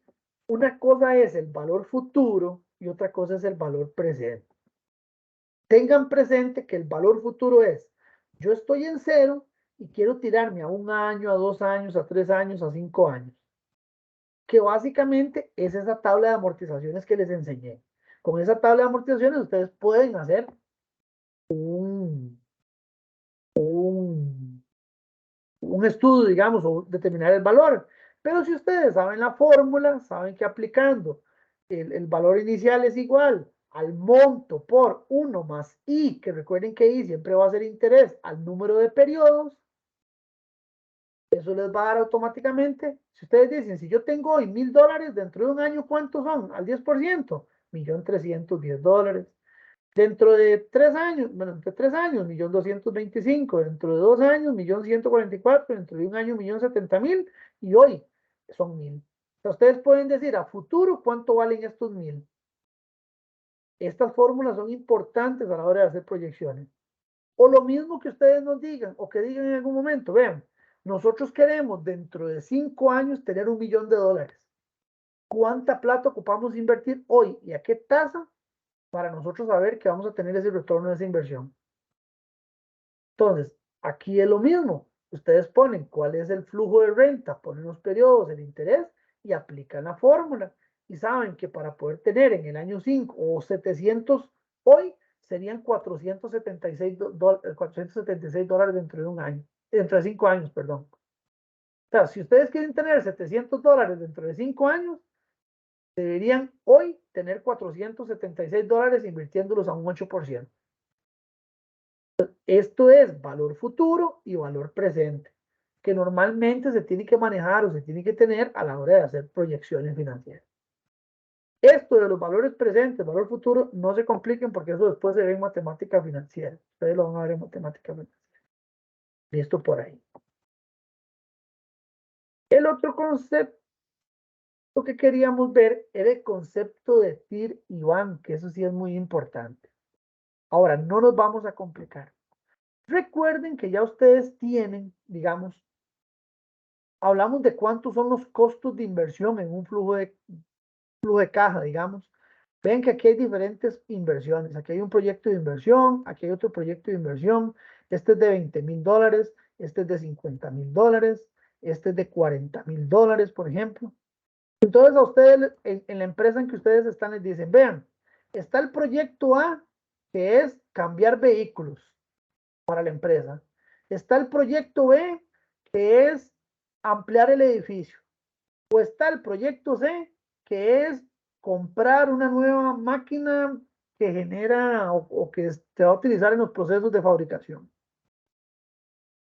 una cosa es el valor futuro y otra cosa es el valor presente. Tengan presente que el valor futuro es, yo estoy en 0 y quiero tirarme a 1 año, a 2 años, a 3 años, a 5 años. Que básicamente es esa tabla de amortizaciones que les enseñé. Con esa tabla de amortizaciones ustedes pueden hacer un estudio, digamos, o determinar el valor. Pero si ustedes saben la fórmula, saben que aplicando el valor inicial es igual al monto por 1 más I, que recuerden que I siempre va a ser interés al número de periodos, eso les va a dar automáticamente. Si ustedes dicen, si yo tengo hoy $1,000, dentro de un año, ¿cuántos son? Al 10%, $1,310. Dentro de 3 años, bueno, entre 3 años, 1.225.000. Dentro de 2 años, 1.144.000. Dentro de un año, 1.070.000. Y hoy son 1.000. Entonces, ustedes pueden decir a futuro cuánto valen estos 1.000. Estas fórmulas son importantes a la hora de hacer proyecciones. O lo mismo que ustedes nos digan, o que digan en algún momento, vean, nosotros queremos dentro de 5 años tener $1,000,000. ¿Cuánta plata ocupamos invertir hoy y a qué tasa para nosotros saber que vamos a tener ese retorno de esa inversión? Entonces, aquí es lo mismo. Ustedes ponen cuál es el flujo de renta, ponen los periodos, el interés y aplican la fórmula. Y saben que para poder tener en el año 5 o 700 hoy, serían $476 dentro de un año, dentro de 5 años, perdón. O sea, si ustedes quieren tener $700 dentro de 5 años, deberían hoy tener $476 invirtiéndolos a un 8%. Esto es valor futuro y valor presente, que normalmente se tiene que manejar o se tiene que tener a la hora de hacer proyecciones financieras. Esto de los valores presentes, valor futuro, no se compliquen porque eso después se ve en matemática financiera. Ustedes lo van a ver en matemática financiera. Listo por ahí. El otro concepto que queríamos ver era el concepto de TIR y BAN, que eso sí es muy importante. Ahora, no nos vamos a complicar. Recuerden que ya ustedes tienen, digamos, hablamos de cuántos son los costos de inversión en un flujo de caja, digamos. Ven que aquí hay diferentes inversiones. Aquí hay un proyecto de inversión, aquí hay otro proyecto de inversión. Este es de $20,000, este es de $50,000, este es de $40,000, por ejemplo. Entonces a ustedes, en la empresa en que ustedes están, les dicen, vean, está el proyecto A, que es cambiar vehículos para la empresa. Está el proyecto B, que es ampliar el edificio. O está el proyecto C, que es comprar una nueva máquina que genera o que se va a utilizar en los procesos de fabricación.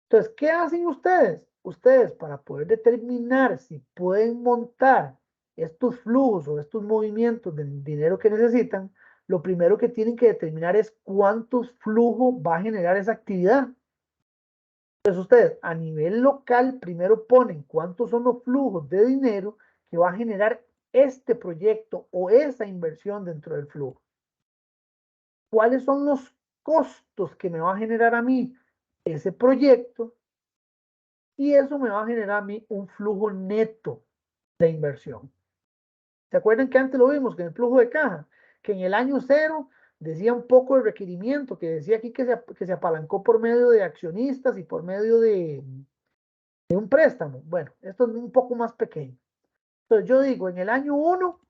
Entonces, ¿qué hacen ustedes? Ustedes, para poder determinar si pueden montar estos flujos o estos movimientos del dinero que necesitan, lo primero que tienen que determinar es cuántos flujos va a generar esa actividad. Entonces ustedes a nivel local primero ponen cuántos son los flujos de dinero que va a generar este proyecto o esa inversión dentro del flujo. ¿Cuáles son los costos que me va a generar a mí ese proyecto? Y eso me va a generar a mí un flujo neto de inversión. ¿Se acuerdan que antes lo vimos que en el flujo de caja? Que en el año cero decía un poco de requerimiento, que decía aquí que se apalancó por medio de accionistas y por medio de un préstamo. Bueno, esto es un poco más pequeño. Entonces yo digo, en el año 1,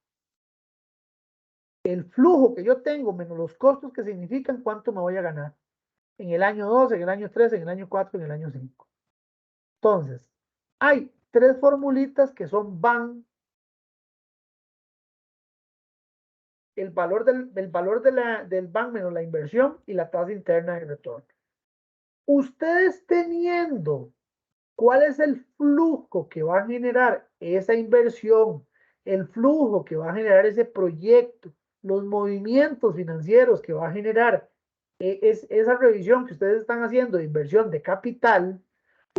el flujo que yo tengo menos los costos que significan cuánto me voy a ganar. En el año 2, en el año 3, en el año 4, en el año 5. Entonces, hay 3 formulitas que son van. El valor del van menos la inversión y la tasa interna de retorno. Ustedes teniendo cuál es el flujo que va a generar esa inversión, el flujo que va a generar ese proyecto, los movimientos financieros que va a generar esa revisión que ustedes están haciendo de inversión de capital,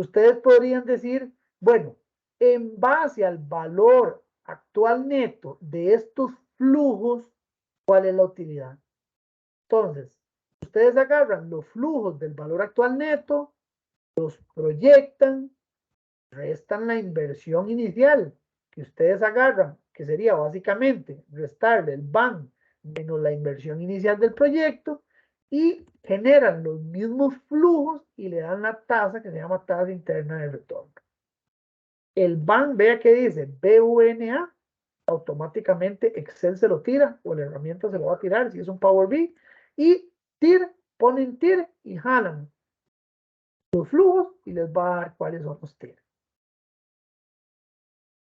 ustedes podrían decir, bueno, en base al valor actual neto de estos flujos, ¿cuál es la utilidad? Entonces, ustedes agarran los flujos del valor actual neto, los proyectan, restan la inversión inicial que ustedes agarran, que sería básicamente restarle el BAN menos la inversión inicial del proyecto y generan los mismos flujos y le dan la tasa que se llama tasa interna de retorno. El BAN, vea que dice BUNA, automáticamente Excel se lo tira o la herramienta se lo va a tirar si es un Power BI y ponen TIR y jalan los flujos y les va a dar cuáles son los TIR.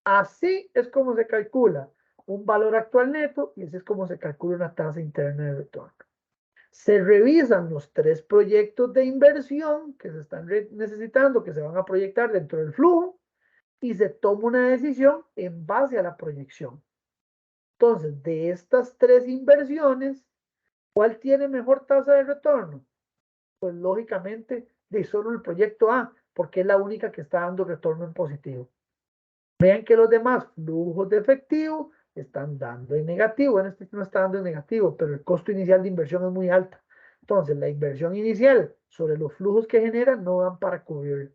Así es como se calcula un valor actual neto y así es como se calcula una tasa interna de retorno. Se revisan los 3 proyectos de inversión que se están necesitando, que se van a proyectar dentro del flujo y se toma una decisión en base a la proyección. Entonces, de estas 3 inversiones, ¿cuál tiene mejor tasa de retorno? Pues lógicamente de solo el proyecto A, porque es la única que está dando retorno en positivo. Vean que los demás flujos de efectivo están dando en negativo. En este no está dando en negativo, pero el costo inicial de inversión es muy alto. Entonces, la inversión inicial sobre los flujos que generan no dan para cubrir.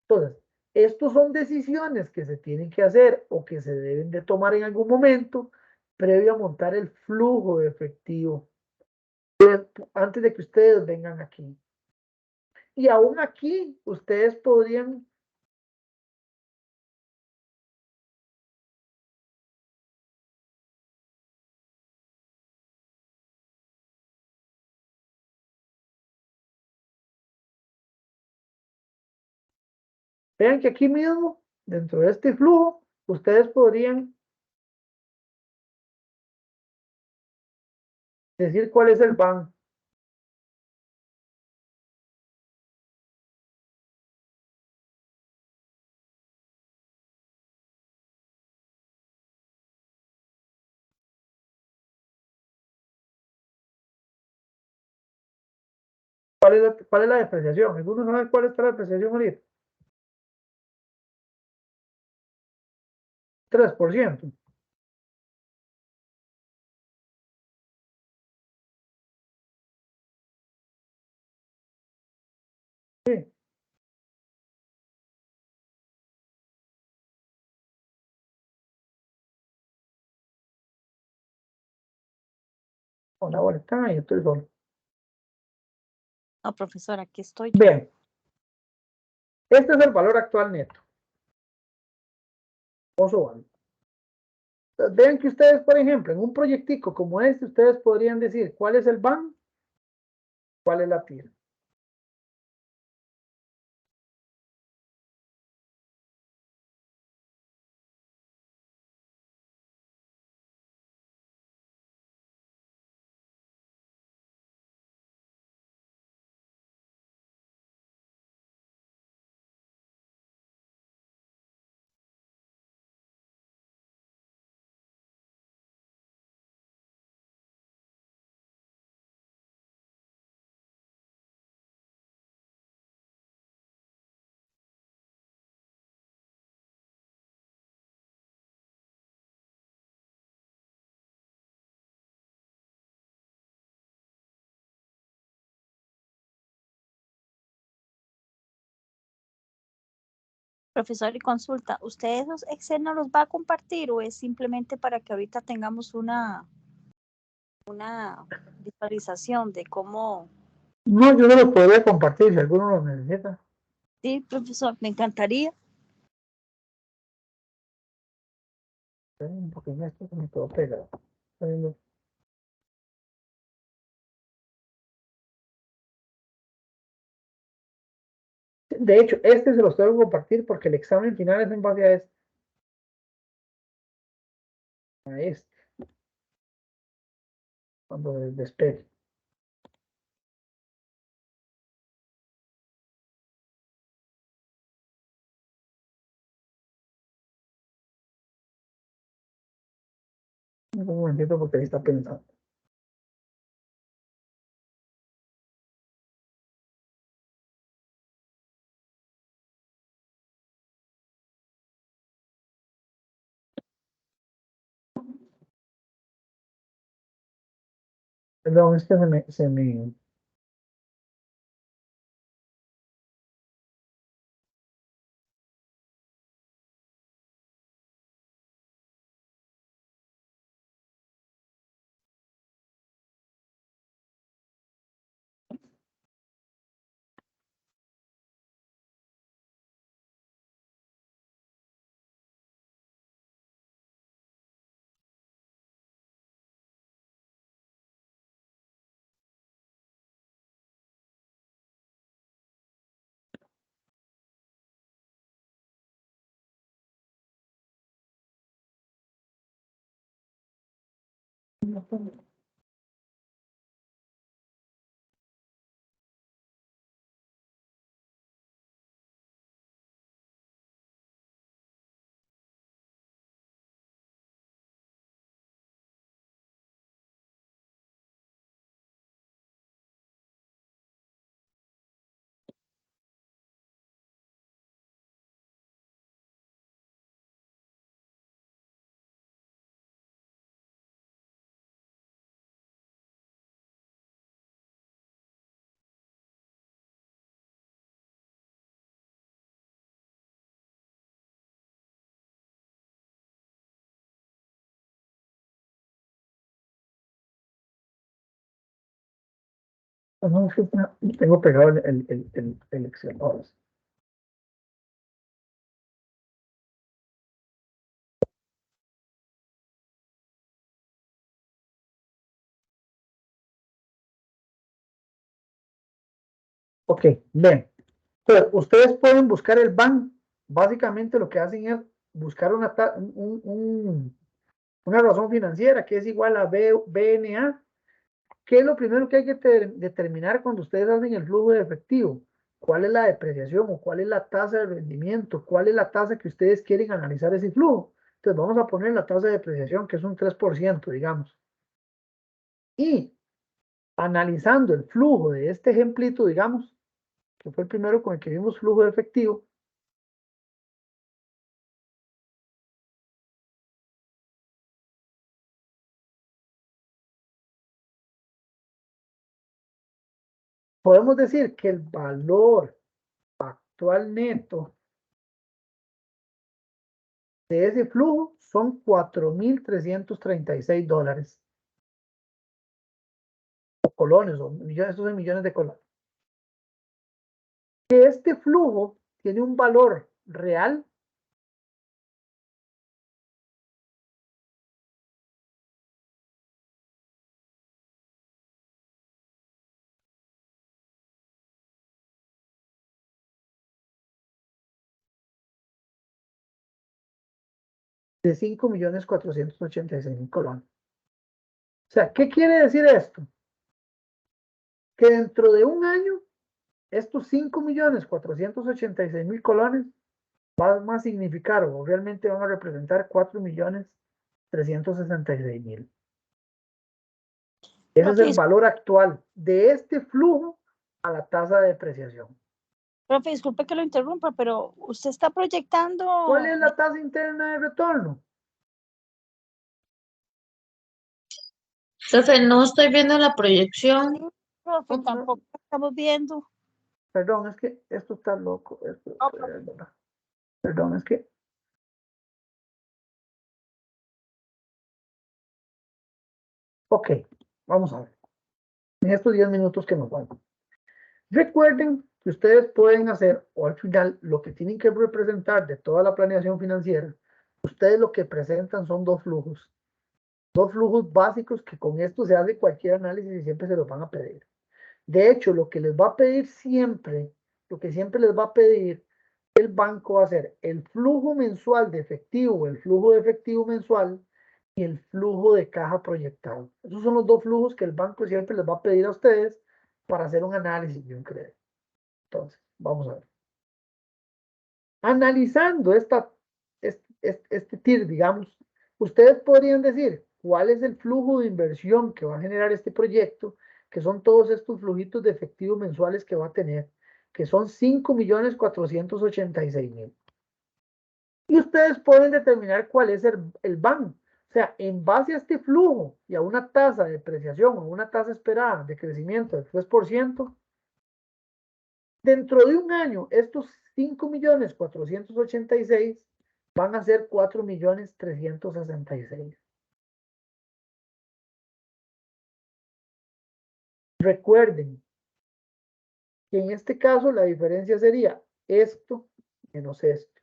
Entonces, estos son decisiones que se tienen que hacer o que se deben de tomar en algún momento previo a montar el flujo de efectivo antes de que ustedes vengan aquí. Y aún aquí, ustedes podrían vean que aquí mismo, dentro de este flujo, ustedes podrían decir cuál es el BAN. ¿Cuál es la depreciación? ¿Alguno sabe cuál está la depreciación ahorita? 3%. Hola, boleta, yo estoy solo. No, profesor, aquí estoy. Bien. Este es el valor actual neto. Vean que ustedes, por ejemplo, en un proyectico como este, ustedes podrían decir cuál es el BAN, cuál es la tira. Profesor, y consulta, ¿usted esos Excel no los va a compartir o es simplemente para que ahorita tengamos una visualización de cómo? No, yo no lo podría compartir si alguno lo necesita. Sí, profesor, me encantaría. Porque en esto se me quedó pegado. De hecho, este se los tengo que compartir porque el examen final es en base a este. A este. Cuando despegue. Un momentito porque ahí está pensando. Perdón, es que se me... No, es que tengo pegado el Excel. Ahora sí. Ok, bien. Entonces, ustedes pueden buscar el BAN. Básicamente lo que hacen es buscar una razón financiera que es igual a BNA. ¿Qué es lo primero que hay que determinar cuando ustedes hacen el flujo de efectivo? ¿Cuál es la depreciación o cuál es la tasa de rendimiento? ¿Cuál es la tasa que ustedes quieren analizar ese flujo? Entonces vamos a poner la tasa de depreciación que es un 3%, digamos. Y analizando el flujo de este ejemplito, digamos, que fue el primero con el que vimos flujo de efectivo, podemos decir que el valor actual neto de ese flujo son $4,336. colones, o millones, estos son millones de colones. Que este flujo tiene un valor real de 5.486.000 colones. O sea, ¿qué quiere decir esto? Que dentro de un año, estos 5.486.000 colones van a significar o realmente van a representar 4.366.000. Ese es el valor actual de este flujo a la tasa de depreciación. Profe, disculpe que lo interrumpa, pero usted está proyectando... ¿Cuál es la tasa interna de retorno? Profe, no estoy viendo la proyección. Profe, tampoco estamos viendo. Perdón, es que esto está loco. Perdón, es que... Ok, vamos a ver. En estos 10 minutos que nos van. Recuerden que ustedes pueden hacer, o al final, lo que tienen que representar de toda la planeación financiera. Ustedes lo que presentan son dos flujos básicos que con esto se hace cualquier análisis y siempre se los van a pedir. De hecho, lo que les va a pedir siempre, lo que siempre les va a pedir el banco va a ser el flujo mensual de efectivo, el flujo de efectivo mensual y el flujo de caja proyectado. Esos son los dos flujos que el banco siempre les va a pedir a ustedes para hacer un análisis de un crédito. Entonces, vamos a ver. Analizando este TIR, digamos, ustedes podrían decir cuál es el flujo de inversión que va a generar este proyecto, que son todos estos flujitos de efectivo mensuales que va a tener, que son 5.486.000. Y ustedes pueden determinar cuál es el BAN. O sea, en base a este flujo y a una tasa de depreciación o una tasa esperada de crecimiento del 3%, dentro de un año, estos 5.486.000 van a ser 4.366.000. Recuerden que en este caso la diferencia sería esto menos esto.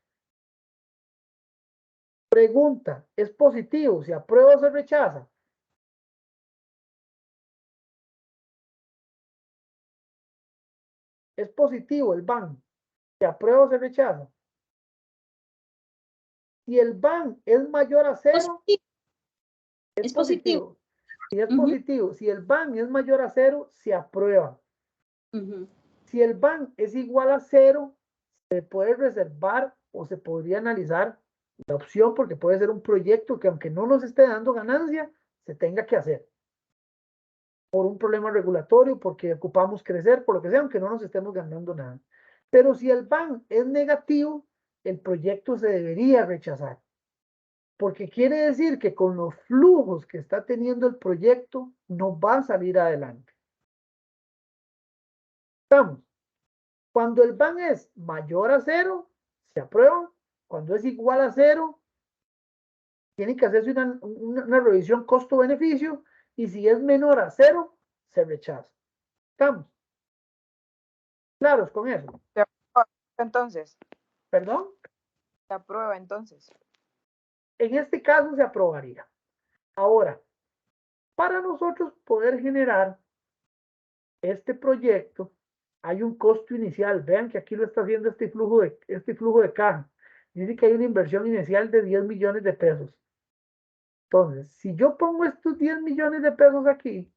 Pregunta, ¿es positivo? ¿Se aprueba o se rechaza? ¿Es positivo el BAN? ¿Se aprueba o se rechaza? Si el BAN es mayor a 0, es positivo. Si es positivo, si el BAN es mayor a 0, se aprueba. Si el BAN es igual a 0, se puede reservar o se podría analizar la opción porque puede ser un proyecto que aunque no nos esté dando ganancia, se tenga que hacer. Por un problema regulatorio, porque ocupamos crecer, por lo que sea, aunque no nos estemos ganando nada. Pero si el BAN es negativo, el proyecto se debería rechazar. Porque quiere decir que con los flujos que está teniendo el proyecto, no va a salir adelante. Estamos. Cuando el BAN es mayor a 0, se aprueba. Cuando es igual a 0, tiene que hacerse una revisión costo-beneficio. Y si es menor a 0, se rechaza. ¿Estamos claros con eso? Entonces. ¿Perdón? Se aprueba entonces. En este caso se aprobaría. Ahora, para nosotros poder generar este proyecto, hay un costo inicial. Vean que aquí lo está haciendo este flujo de caja. Dice que hay una inversión inicial de 10 millones de pesos. Entonces, si yo pongo estos 10 millones de pesos aquí,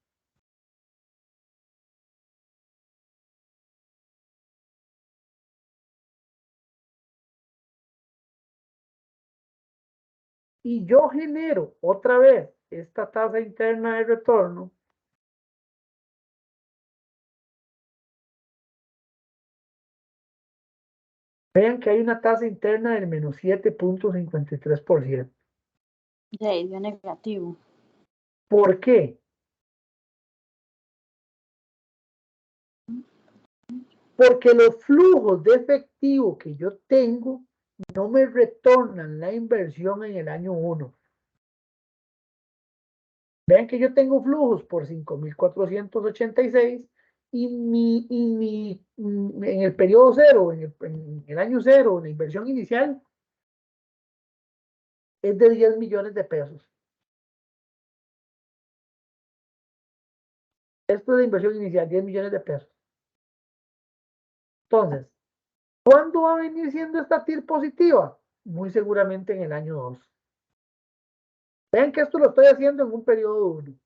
y yo genero otra vez esta tasa interna de retorno, vean que hay una tasa interna del menos 7.53%. De ahí dio negativo. ¿Por qué? Porque los flujos de efectivo que yo tengo no me retornan la inversión en el año 1. Vean que yo tengo flujos por 5.486 en el periodo cero, en el año cero, la inversión inicial es de 10 millones de pesos. Esto es la inversión inicial, 10 millones de pesos. Entonces, ¿cuándo va a venir siendo esta TIR positiva? Muy seguramente en el año 2. Vean que esto lo estoy haciendo en un periodo 1.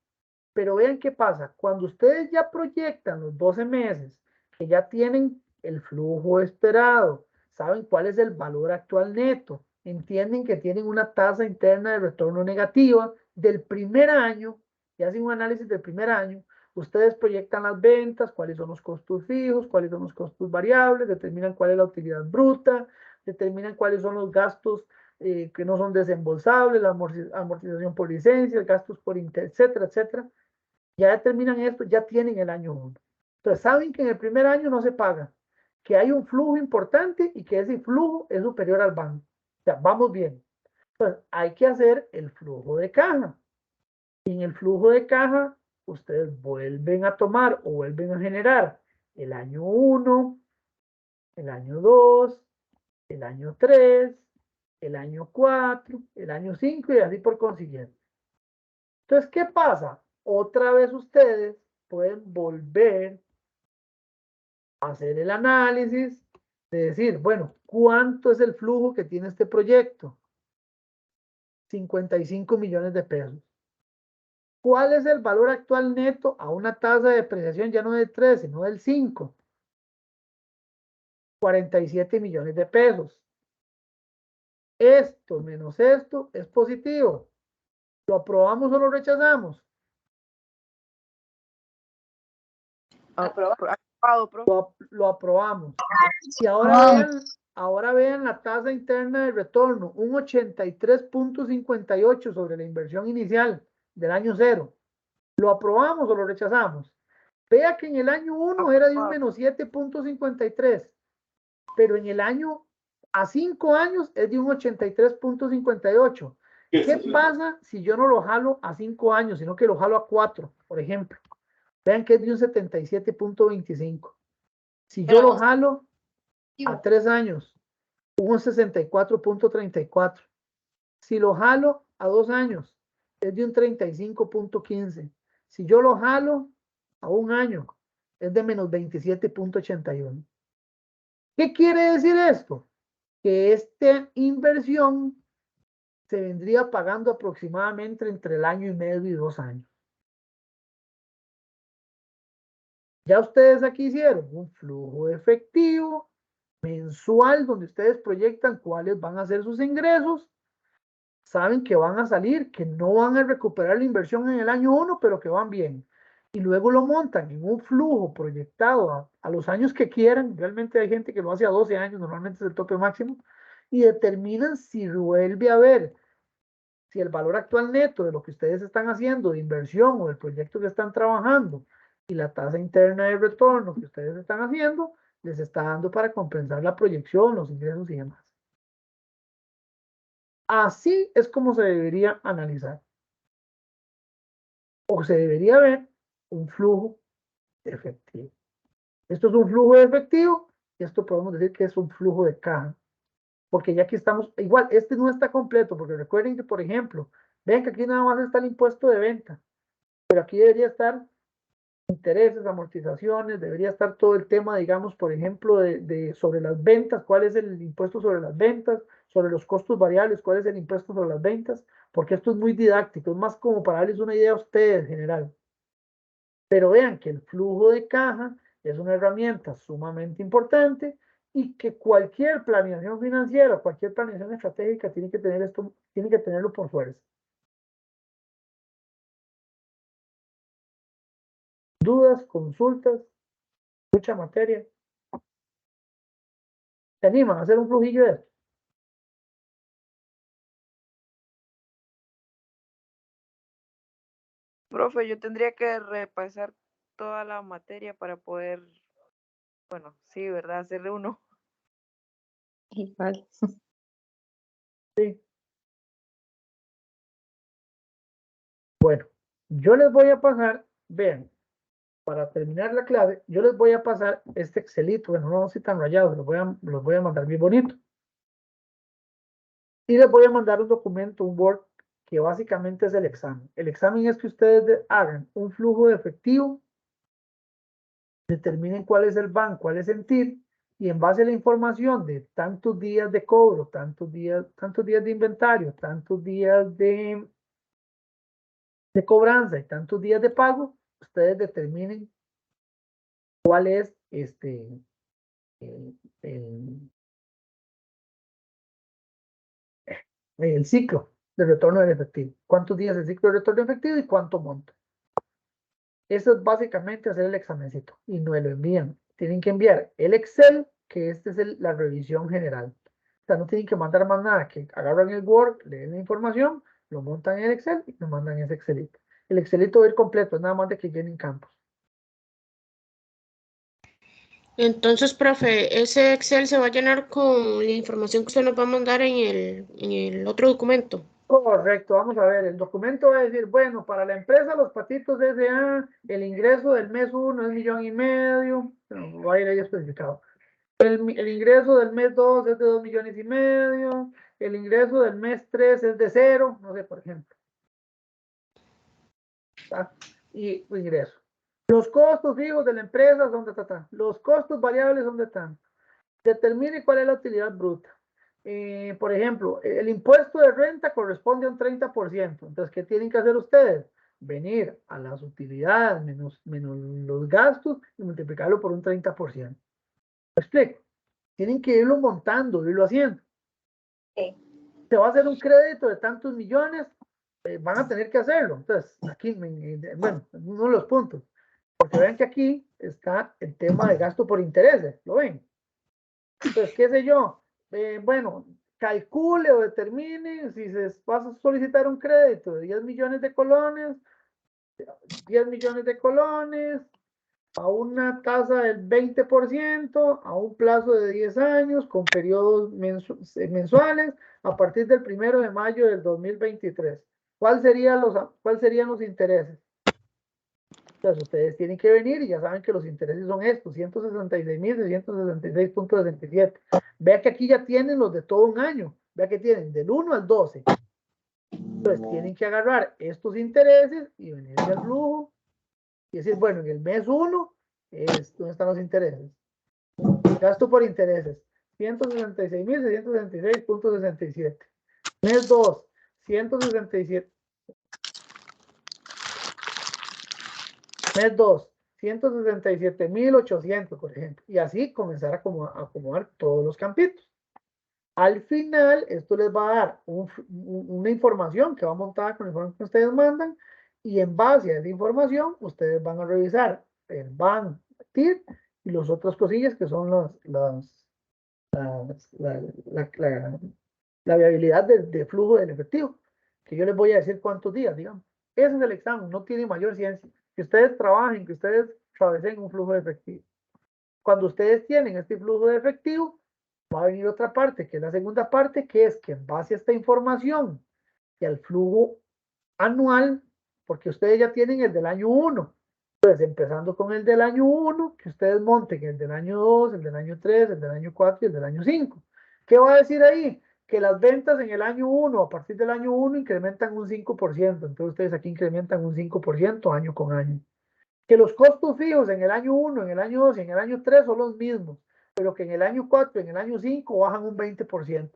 Pero vean qué pasa. Cuando ustedes ya proyectan los 12 meses, que ya tienen el flujo esperado, saben cuál es el valor actual neto, entienden que tienen una tasa interna de retorno negativa del primer año, y hacen un análisis del primer año, ustedes proyectan las ventas, cuáles son los costos fijos, cuáles son los costos variables, determinan cuál es la utilidad bruta, determinan cuáles son los gastos que no son desembolsables, la amortización por licencias, gastos por etcétera, etcétera. Ya determinan esto, ya tienen el año 1. Entonces saben que en el primer año no se paga, que hay un flujo importante y que ese flujo es superior al banco. O sea, vamos bien. Entonces hay que hacer el flujo de caja. Y en el flujo de caja, ustedes vuelven a tomar o vuelven a generar el año 1, el año 2, el año 3, el año 4, el año 5 y así por consiguiente. Entonces, ¿qué pasa? Otra vez ustedes pueden volver a hacer el análisis de decir, bueno, ¿cuánto es el flujo que tiene este proyecto? 55 millones de pesos. ¿Cuál es el valor actual neto a una tasa de depreciación ya no del 3, sino del 5? 47 millones de pesos. Esto menos esto es positivo. ¿Lo aprobamos o lo rechazamos? Aprobado, profe. Lo aprobamos. Y ahora vean la tasa interna de retorno, un 83.58 sobre la inversión inicial del año 0. ¿Lo aprobamos o lo rechazamos? Vea que en el año 1 era de un menos 7.53, pero en el año a 5 años es de un 83.58. ¿Qué pasa si yo no lo jalo a 5 años, sino que lo jalo a 4, por ejemplo? Vean que es de un 77.25. Si yo lo jalo a 3 años, un 64.34. Si lo jalo a 2 años, es de un 35.15. Si yo lo jalo a un año, es de menos 27.81. ¿Qué quiere decir esto? Que esta inversión se vendría pagando aproximadamente entre el año y medio y 2 años. Ya ustedes aquí hicieron un flujo efectivo mensual donde ustedes proyectan cuáles van a ser sus ingresos, saben que van a salir, que no van a recuperar la inversión en el año 1, pero que van bien. Y luego lo montan en un flujo proyectado a los años que quieran. Realmente hay gente que lo hace a 12 años, normalmente es el tope máximo, y determinan si vuelve a ver si el valor actual neto de lo que ustedes están haciendo de inversión o del proyecto que están trabajando y la tasa interna de retorno que ustedes están haciendo les está dando para compensar la proyección, los ingresos y demás. Así es como se debería analizar. O se debería ver un flujo efectivo. Esto es un flujo de efectivo y esto podemos decir que es un flujo de caja. Porque ya aquí estamos, igual, este no está completo, porque recuerden que, por ejemplo, ven que aquí nada más está el impuesto de venta, pero aquí debería estar intereses, amortizaciones, debería estar todo el tema, digamos, por ejemplo, sobre las ventas, cuál es el impuesto sobre las ventas, sobre los costos variables, cuál es el impuesto sobre las ventas, porque esto es muy didáctico, es más como para darles una idea a ustedes en general. Pero vean que el flujo de caja es una herramienta sumamente importante y que cualquier planeación financiera, cualquier planeación estratégica tiene que tener esto, tiene que tenerlo por fuerza. Dudas, consultas, mucha materia. ¿Se animan a hacer un flujillo de esto? Profe, yo tendría que repasar toda la materia para poder, bueno, sí, ¿verdad? Hacerle uno. Igual. Sí. Bueno, Yo les voy a pasar, vean, para terminar la clase, yo les voy a pasar este Excelito, bueno, no así tan rayados, los voy a mandar bien bonito. Y les voy a mandar un documento, un Word, que básicamente es el examen. El examen es que ustedes hagan un flujo de efectivo, determinen cuál es el BAN, cuál es el TIR, y en base a la información de tantos días de cobro, tantos días de inventario, tantos días de cobranza y tantos días de pago, ustedes determinen cuál es el, el ciclo de retorno del efectivo. ¿Cuántos días el ciclo de retorno efectivo y cuánto monto? Eso es básicamente hacer el examencito y no lo envían. Tienen que enviar el Excel, que este es la revisión general. O sea, no tienen que mandar más nada, que agarran el Word, leen la información, lo montan en el Excel y me mandan ese Excelito. El Excelito va a ir completo, es nada más de que llenen campos. Entonces, profe, ese Excel se va a llenar con la información que usted nos va a mandar en el otro documento. Correcto, vamos a ver, el documento va a decir, bueno, para la empresa Los Patitos S.A., el ingreso del mes 1 es 1,5 millones, no, va a ir ahí especificado. El ingreso del mes 2 es de 2,5 millones, el ingreso del mes 3 es de 0, no sé, por ejemplo. ¿Está? Y ingreso. Los costos fijos de la empresa, ¿dónde están? Los costos variables, ¿dónde están? Determine cuál es la utilidad bruta. Por ejemplo, el impuesto de renta corresponde a un 30%. Entonces, ¿qué tienen que hacer ustedes? Venir a las utilidades menos los gastos y multiplicarlo por un 30%. ¿Me explico? Tienen que irlo montando, irlo haciendo. Se va a hacer un crédito de tantos millones, van a tener que hacerlo. Entonces, aquí, bueno, uno de los puntos. Porque vean que aquí está el tema de gasto por intereses. ¿Lo ven? Entonces, qué sé yo, bueno, calcule o determine si se va a solicitar un crédito de 10 millones de colones, 10 millones de colones, a una tasa del 20%, a un plazo de 10 años, con periodos mensuales, a partir del 1 de mayo del 2023. ¿Cuáles serían los intereses? Entonces, ustedes tienen que venir y ya saben que los intereses son estos, 166.666.67. Vea que aquí ya tienen los de todo un año. Vea que tienen del 1 al 12. Entonces, tienen que agarrar estos intereses y venir al flujo y decir, bueno, en el mes 1, ¿dónde están los intereses? Gasto por intereses, 166.666.67. Mes 2, 167. Mes 2, 167.800, por ejemplo. Y así comenzar a acomodar todos los campitos. Al final, esto les va a dar una información que va montada con la información que ustedes mandan. Y en base a esa información, ustedes van a revisar el BAN, TIR y las otras cosillas que son la viabilidad de flujo del efectivo. Que yo les voy a decir cuántos días, digamos. Ese es el examen, no tiene mayor ciencia. Que ustedes trabajen, que ustedes atravesen un flujo de efectivo. Cuando ustedes tienen este flujo de efectivo, va a venir otra parte, que es la segunda parte, que es que en base a esta información y al flujo anual, porque ustedes ya tienen el del año 1, entonces empezando con el del año 1, que ustedes monten el del año 2, el del año 3, el del año 4 y el del año 5. ¿Qué va a decir ahí? Que las ventas en el año 1, a partir del año 1, incrementan un 5%, entonces ustedes aquí incrementan un 5% año con año. Que los costos fijos en el año 1, en el año 2 y en el año 3 son los mismos, pero que en el año 4 y en el año 5 bajan un 20%.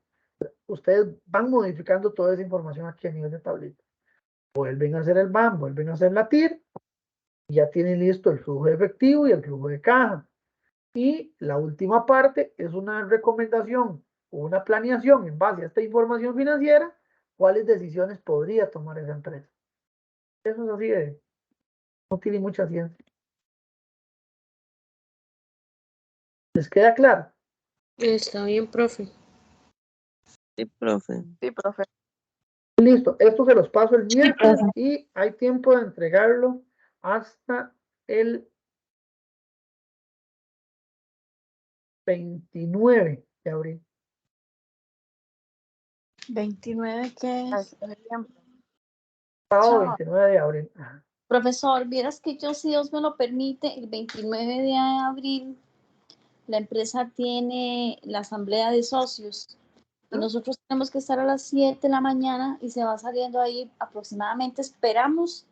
Ustedes van modificando toda esa información aquí a nivel de tablita. Vuelven a hacer el BAN, vuelven a hacer la TIR, y ya tienen listo el flujo de efectivo y el flujo de caja. Y la última parte es una recomendación o una planeación en base a esta información financiera, cuáles decisiones podría tomar esa empresa. Eso es así de, no tiene mucha ciencia. ¿Les queda claro? Está bien, profe. Sí, profe. Sí, profe. Listo, esto se los paso el miércoles y hay tiempo de entregarlo hasta el 29 de abril. 29, ¿qué es? Hasta el tiempo. sábado Chao. 29 de abril. Ajá. Profesor, vieras que yo, si Dios me lo permite, el 29 de abril, la empresa tiene la asamblea de socios y nosotros tenemos que estar a las 7 de la mañana y se va saliendo ahí aproximadamente, esperamos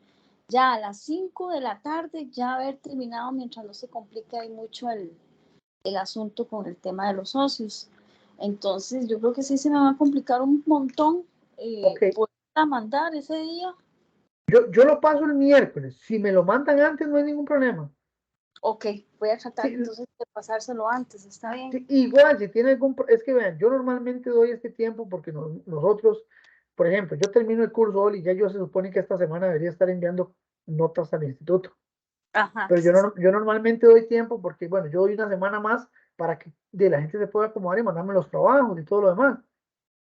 ya a las 5 de la tarde ya haber terminado mientras no se complique ahí mucho el asunto con el tema de los socios. Entonces, yo creo que sí se me va a complicar un montón. Ok. ¿Puedo mandar ese día? Yo lo paso el miércoles. Si me lo mandan antes, no hay ningún problema. Ok, voy a tratar Sí, entonces de pasárselo antes, ¿está bien? sí, igual, si tiene algún... Es que vean, yo normalmente doy este tiempo porque nosotros, por ejemplo, yo termino el curso hoy y ya yo se supone que esta semana debería estar enviando notas al instituto. Ajá. Pero yo normalmente doy tiempo porque, bueno, yo doy una semana más para que la gente se pueda acomodar y mandarme los trabajos y todo lo demás.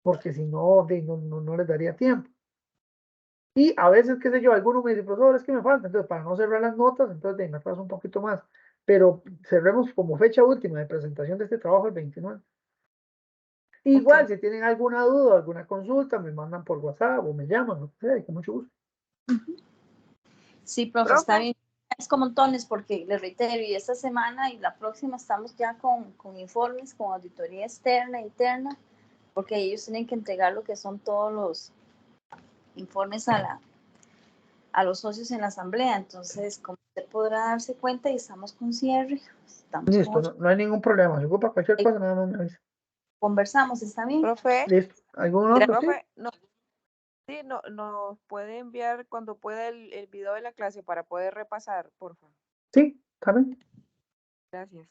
Porque si no, no les daría tiempo. Y a veces, qué sé yo, algunos me dicen, profesor, es que me falta. Entonces, para no cerrar las notas, entonces me atraso un poquito más. Pero cerremos como fecha última de presentación de este trabajo el 29. Igual, si tienen alguna duda, alguna consulta, me mandan por WhatsApp o me llaman, no sé, con mucho gusto. Sí, profe, está bien. Es con montones porque les reitero, y esta semana y la próxima estamos ya con informes, con auditoría externa, interna, porque ellos tienen que entregar lo que son todos los informes a los socios en la asamblea. Entonces, como usted podrá darse cuenta, y estamos con cierre, estamos Listo, con no hay ningún problema. Si ocupa cualquier cosa, nada más me avisa. conversamos, ¿está bien? Profe, Listo. ¿Algún otro? Sí. profe, no, sí, nos puede enviar cuando pueda el video de la clase para poder repasar, por favor. Sí, también. Gracias.